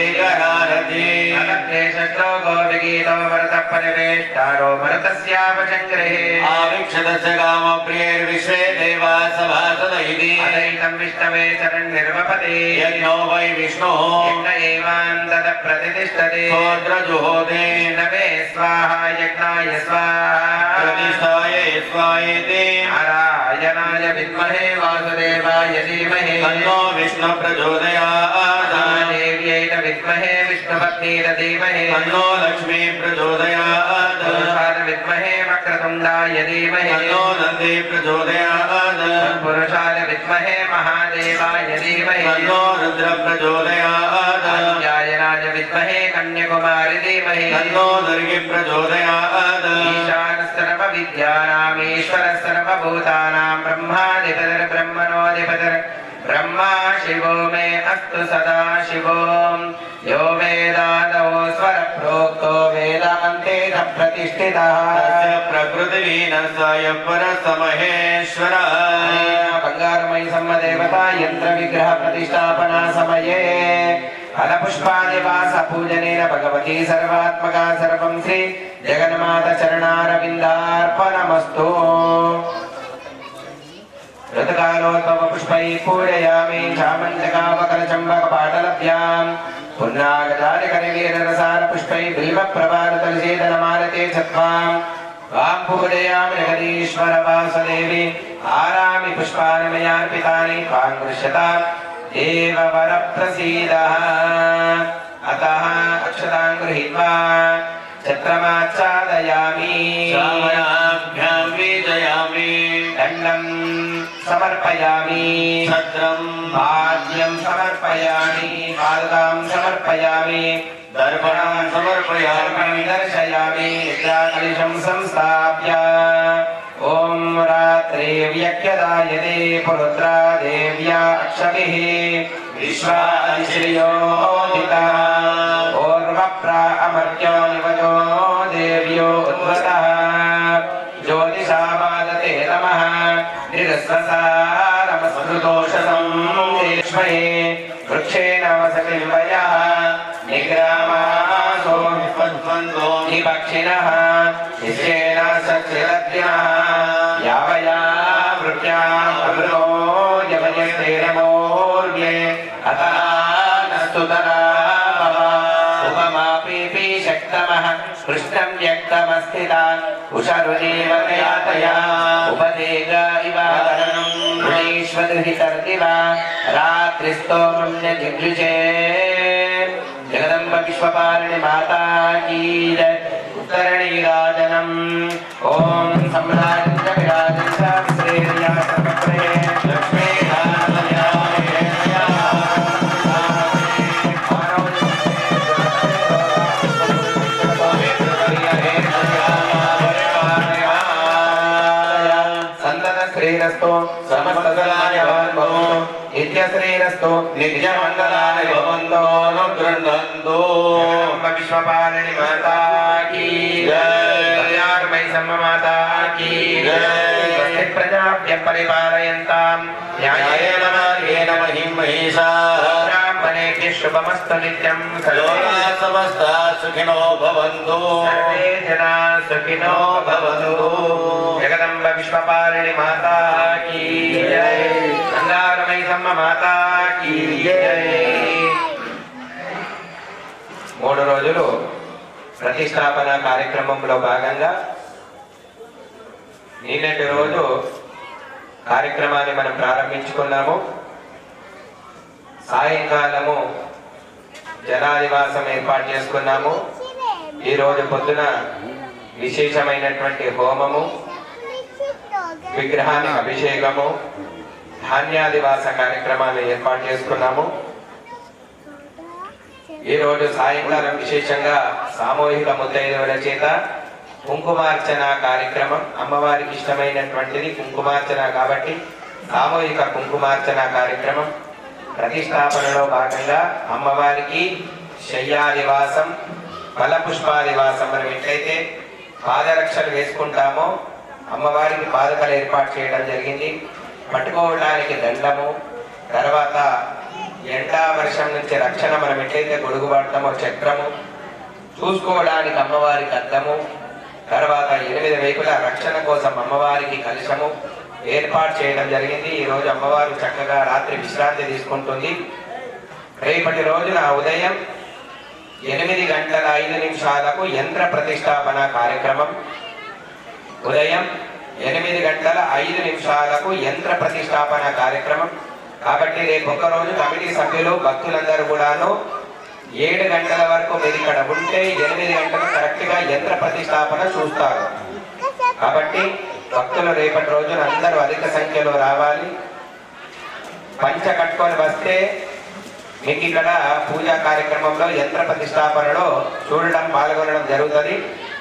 ఏకహారతి అతద్దేశశ్లోకో విగీతో భరత పరివేష్టారో భరతస్యాపశంగ్రహే ఆవిక్షతస్య కామప్రియైర్విశ్వే దేవా సభాసద ఇతి అదైతం విష్ణవే చరణ్నిర్వపతే యజ్ఞో వై విష్ణుః యజ్ఞ ఏవాంతద ప్రతిష్ఠతే సోద్రజుహోతే విష్ణవే స్వాహా యజ్ఞాయ స్వాహా ప్రతిష్ఠాయ స్వాయేతి నారాయణాయ విద్మహే వాసుదేవాయ ధీమహి తన్నో విష్ణు ప్రచోదయాత్ దేవ్యై విద్మహే విష్ణుపత్నీర ధీమహి తన్నో లక్ష్మీ ప్రచోదయాత్ విద్మహే వక్రతుండాయ ధీమహి తన్నో నంది ప్రచోదయాత్ పురుషాయ విద్మహే మహాదేవాయ ధీమహి తన్నో రుద్ర ప్రచోదయాత్ జ్ఞాయనాయ విద్మహే కన్యకుమారి ధీమహి తన్నో దుర్గి ప్రచోదయాత్ ఈశానస్తరవ విద్యానామీశ్వర సర్వభూతానాం బ్రహ్మాధిపతిర్ బ్రహ్మణోధిపతిర్ ब्रह्मा शिवो मे अस्तु सदा शिवो यो वेदादौ स्वर प्रोक्तो वेदान्ते न प्रतिष्ठितः प्रकृतिलीनस्वाय परसमहेश्वरः बंगारमयी सम्मदेवता यंत्र विग्रह प्रतिष्ठापना समये फलपुष्पादिवास पूजनेन भगवती सर्वात्मका सर्वं श्री जगन्माता चरणारविन्दार्पणमस्तु ऋतकालोद्भव पुष्पैः पूजयामि चामण्डकावकरचम्बकपाटलभ्यां पुन्नागजालिकरवीररसार पुष्पैः बिल्वप्रभाततलसेदनमालते सत्त्वां वां पूजयामि जगदीश्वर वासुदेवी आरामि पुष्पाणमयार्पितानि त्वां दृश्यतां देव वरप्रसीदः अतः अक्षतां गृहीत्वा छत्रमाच्छादयामि श्रावणाभ्यां वीजयामि दण्डं समर्पयामि छत्रं पाद्यं समर्पयामि पादतां समर्पयामि दर्पणं समर्पयामि दर्शयामि निद्राकलिशं संस्थाप्य ॐ रात्रे व्यक्यदायते पुरुत्रा देव्या अक्षभिः विश्वादिश्रियोदिता पूर्वप्रा अमर्त्यो निवतो देव्यो उद्वतः ज्योतिषावादते नमः निरस्वसारमस्मृतोषसं देश्महे वृक्षेण वसतिं वयः निग्रामासो विपद्वन्तो निपक्षिणः निश्चेन सच्चिदद्दिनः यावया वृत्याम् अमृतो यवयस्ते नमोर्ये अतः नस्तुतरा उपमापीपि शक्तमः कृष्णं व्यक्तमस्थिता उषरुजीवतया उपदेग इवारणं मुनीश्वरहितर्दिवा रात्रिस्तोमं जिगृषे जगदम्ब विश्वपालिनी माता की जय उत्तरणीराजनम् ॐ सम्राजं च विराजं च विश्रेया सर्वत्रे लक्ष्मी श्रीरस्तो समस्तसलाय भवन्तु नित्यश्रीरस्तो नित्यमङ्गलाय भवन्तु अनुगृह्णन्तु विश्वपालिनी माता की जय कल्याणमयी सम्म माता की जय प्रजाभ्यः परिपालयन्तां न्यायेन मार्गेण महिं महिषाः ब्राह्मणेभ्यः शुभमस्तु नित्यं लोकाः समस्ताः सुखिनो भवन्तु सर्वे जनाः सुखिनो भवन्तु जगदम्ब विश्वपालिनी माता की जय गंगारमयी सम्म माता की जय మూడు రోజులు ప్రతిష్టాపన కార్యక్రమంలో భాగంగా నిన్నటి రోజు కార్యక్రమాన్ని మనం ప్రారంభించుకున్నాము. సాయంకాలము జనాదివాసం ఏర్పాటు చేసుకున్నాము. ఈ రోజు పొద్దున విశేషమైనటువంటి హోమము, విగ్రహానికి అభిషేకము, ధాన్యాదివాస కార్యక్రమాన్ని ఏర్పాటు చేసుకున్నాము. ఈ రోజు సాయంకాలం విశేషంగా సామూహిక ముత్తైదువుల చేత కుంకుమార్చన కార్యక్రమం, అమ్మవారికి ఇష్టమైనటువంటిది కుంకుమార్చన కాబట్టి సామూహిక కుంకుమార్చన కార్యక్రమం. ప్రతిష్టాపనలో భాగంగా అమ్మవారికి శయ్యాదివాసం, ఫలపుష్పాదివాసం, మనం ఎట్లయితే పాదరక్షలు వేసుకుంటామో అమ్మవారికి పాదకలు ఏర్పాటు చేయడం జరిగింది. పట్టుకోవడానికి దండము, తర్వాత ఎండా వర్షం నుంచి రక్షణ మనం ఎట్లయితే గొడుగు వాడతామో చక్రము, చూసుకోవడానికి అమ్మవారికి అద్దము, తర్వాత 8 వైపుల రక్షణ కోసం అమ్మవారికి కలశము ఏర్పాటు చేయడం జరిగింది. ఈ రోజు అమ్మవారు చక్కగా రాత్రి విశ్రాంతి తీసుకుంటుంది. రేపటి రోజున ఉదయం 8:05 యంత్ర ప్రతిష్టాపన కార్యక్రమం. ఉదయం 8:05 యంత్ర ప్రతిష్టాపన కార్యక్రమం. కాబట్టి రేపు ఒక్కరోజు కమిటీ సభ్యులు భక్తులందరూ కూడాను 7 గంటల వరకు మీరు ఇక్కడ ఉంటే 8 గంటలకు కరెక్ట్ గా యంత్ర ప్రతిష్టాపన చూస్తారు. కాబట్టి భక్తులు రేపటి రోజున అందరూ అధిక సంఖ్యలో రావాలి. పంచ కట్టుకొని వస్తే మీకు ఇక్కడ పూజా కార్యక్రమంలో యంత్ర ప్రతిష్టాపనలో చూడడం పాల్గొనడం జరుగుతుంది.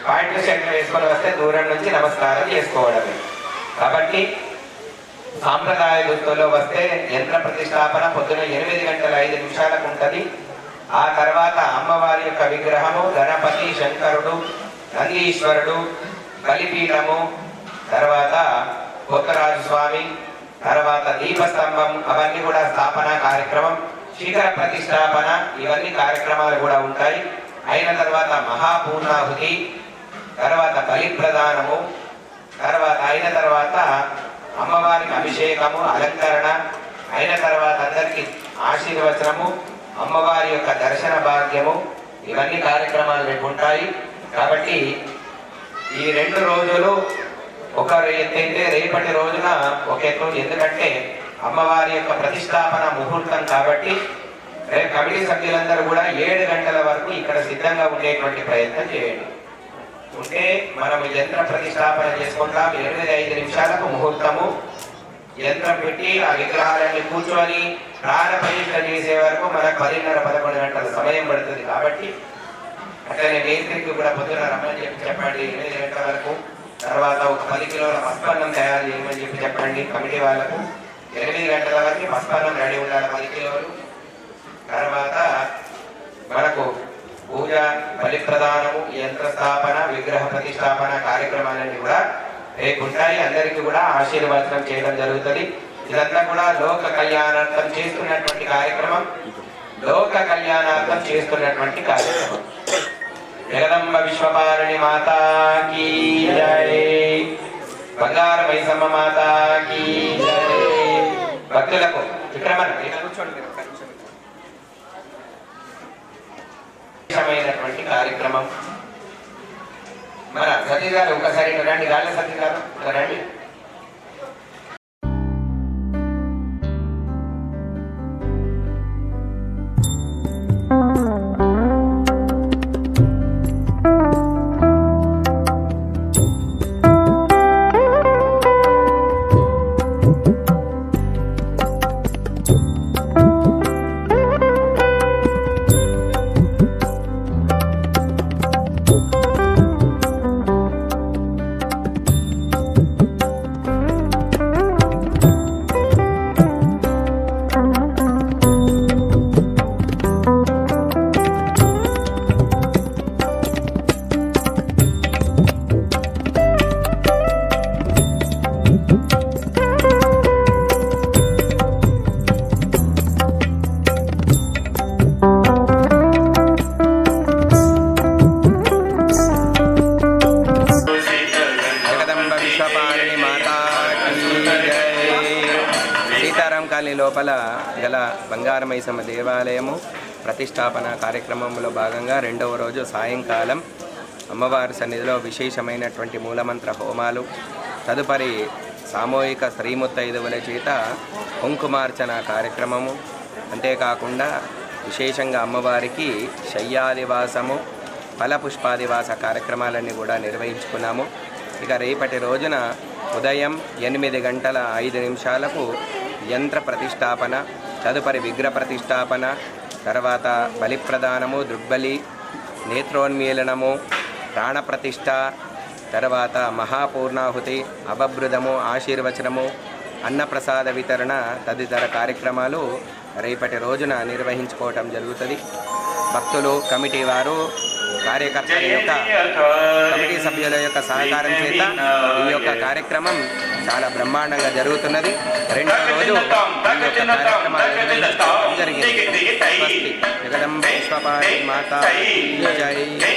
పాయింట్లు సెంటర్ వేసుకొని వస్తే దూరం నుంచి నమస్కారం చేసుకోవడమే. కాబట్టి సాంప్రదాయ దుస్తుల్లో వస్తే యంత్ర ప్రతిష్టాపన పొద్దున 8:05 ఉంటుంది. ఆ తర్వాత అమ్మవారి యొక్క విగ్రహము, గణపతి, శంకరుడు, నందీశ్వరుడు, బలిపీఠము, తర్వాత కొత్తరాజు స్వామి, తర్వాత దీపస్తంభం, అవన్నీ కూడా స్థాపన కార్యక్రమం, శిఖర ప్రతిష్టాపన, ఇవన్నీ కార్యక్రమాలు కూడా ఉంటాయి. అయిన తర్వాత మహాపూర్ణాహుతి, తర్వాత బలి ప్రదానము, అయిన తర్వాత అమ్మవారికి అభిషేకము, అలంకరణ, అయిన తర్వాత అందరికి ఆశీర్వచనము, అమ్మవారి యొక్క దర్శన భాగ్యము, ఇవన్నీ కార్యక్రమాలు రేపు ఉంటాయి. కాబట్టి ఈ 2 రోజులు ఒక ఎత్తైతే రేపటి రోజున ఒక ఎత్తు. ఎందుకంటే అమ్మవారి యొక్క ప్రతిష్టాపన ముహూర్తం కాబట్టి రేపు కమిటీ సభ్యులందరూ కూడా 7 గంటల వరకు ఇక్కడ సిద్ధంగా ఉండేటువంటి ప్రయత్నం చేయండి. ఉంటే మనం యంత్ర ప్రతిష్టాపన చేసుకుంటాం. 8:05 ముహూర్తము. యంత్రం పెట్టి ఆ విగ్రహాలన్నీ కూర్చొని ప్రాణ ప్రతిష్ఠ చేసే వరకు మనకు 10:30-11 గంటల సమయం పడుతుంది. కాబట్టి అట్లనే మేస్త్రికి కూడా పొద్దున రమ్మని చెప్పండి 8 గంటల వరకు. తర్వాత ఒక 10 కిలోల పసుపన్నం తయారు చేయమని చెప్పండి కమిటీ వాళ్ళకు. 8 గంటల వరకు పసుపన్నం రెడీ ఉండాలి 10 కిలోలు. తర్వాత మనకు పూజ, బలి ప్రదానము, యంత్ర స్థాపన, విగ్రహ ప్రతిష్టాపన కార్యక్రమాలన్నీ కూడా రేపు ఉంటాయి. అందరికీ కూడా ఆశీర్వచనం చేయడం జరుగుతుంది. ఇదంతా కూడా లోక కళ్యాణార్థం చేస్తున్నటువంటి కార్యక్రమం. జగదంబ విశ్వపాలని మాతాకి జై, బంగార మైసమ్మ మాతాకి జై. భక్తులకు ఇక్కడ మనం కూర్చోండి. విశేషమైనటువంటి కార్యక్రమం. మన సతీ గారు ఒకసారి రండి, గాలి సతీ గారు రండి. లోపల గల బంగార మైసమ్మ దేవాలయము ప్రతిష్టాపన కార్యక్రమంలో భాగంగా 2వ రోజు సాయంకాలం అమ్మవారి సన్నిధిలో విశేషమైనటువంటి మూలమంత్ర హోమాలు, తదుపరి సామూహిక శ్రీముత్తైదువుల చేత కుంకుమార్చన కార్యక్రమము, అంతేకాకుండా విశేషంగా అమ్మవారికి శయ్యాదివాసము, ఫలపుష్పాదివాస కార్యక్రమాలన్నీ కూడా నిర్వహించుకున్నాము. ఇక రేపటి రోజున ఉదయం 8:05 యంత్ర ప్రతిష్టాపన, తదుపరి విగ్రహ ప్రతిష్టాపన, తర్వాత బలి ప్రదానము, దృగ్బలి, నేత్రోన్మీలనము, ప్రాణప్రతిష్ఠ, తర్వాత మహాపూర్ణాహుతి, అభబృదము, ఆశీర్వచనము, అన్నప్రసాద వితరణ తదితర కార్యక్రమాలు రేపటి రోజున నిర్వహించుకోవటం జరుగుతుంది. భక్తులు, కమిటీ వారు, కార్యకర్తల యొక్క, కమిటీ సభ్యుల యొక్క సహకారం చేత ఈ యొక్క కార్యక్రమం చాలా బ్రహ్మాండంగా జరుగుతున్నది. రెండో రోజు ఈ యొక్క కార్యక్రమాలు నిర్వహించడం జరిగింది. స్వస్తి జగదంబ పుష్పపాణి మాతా కీ జై.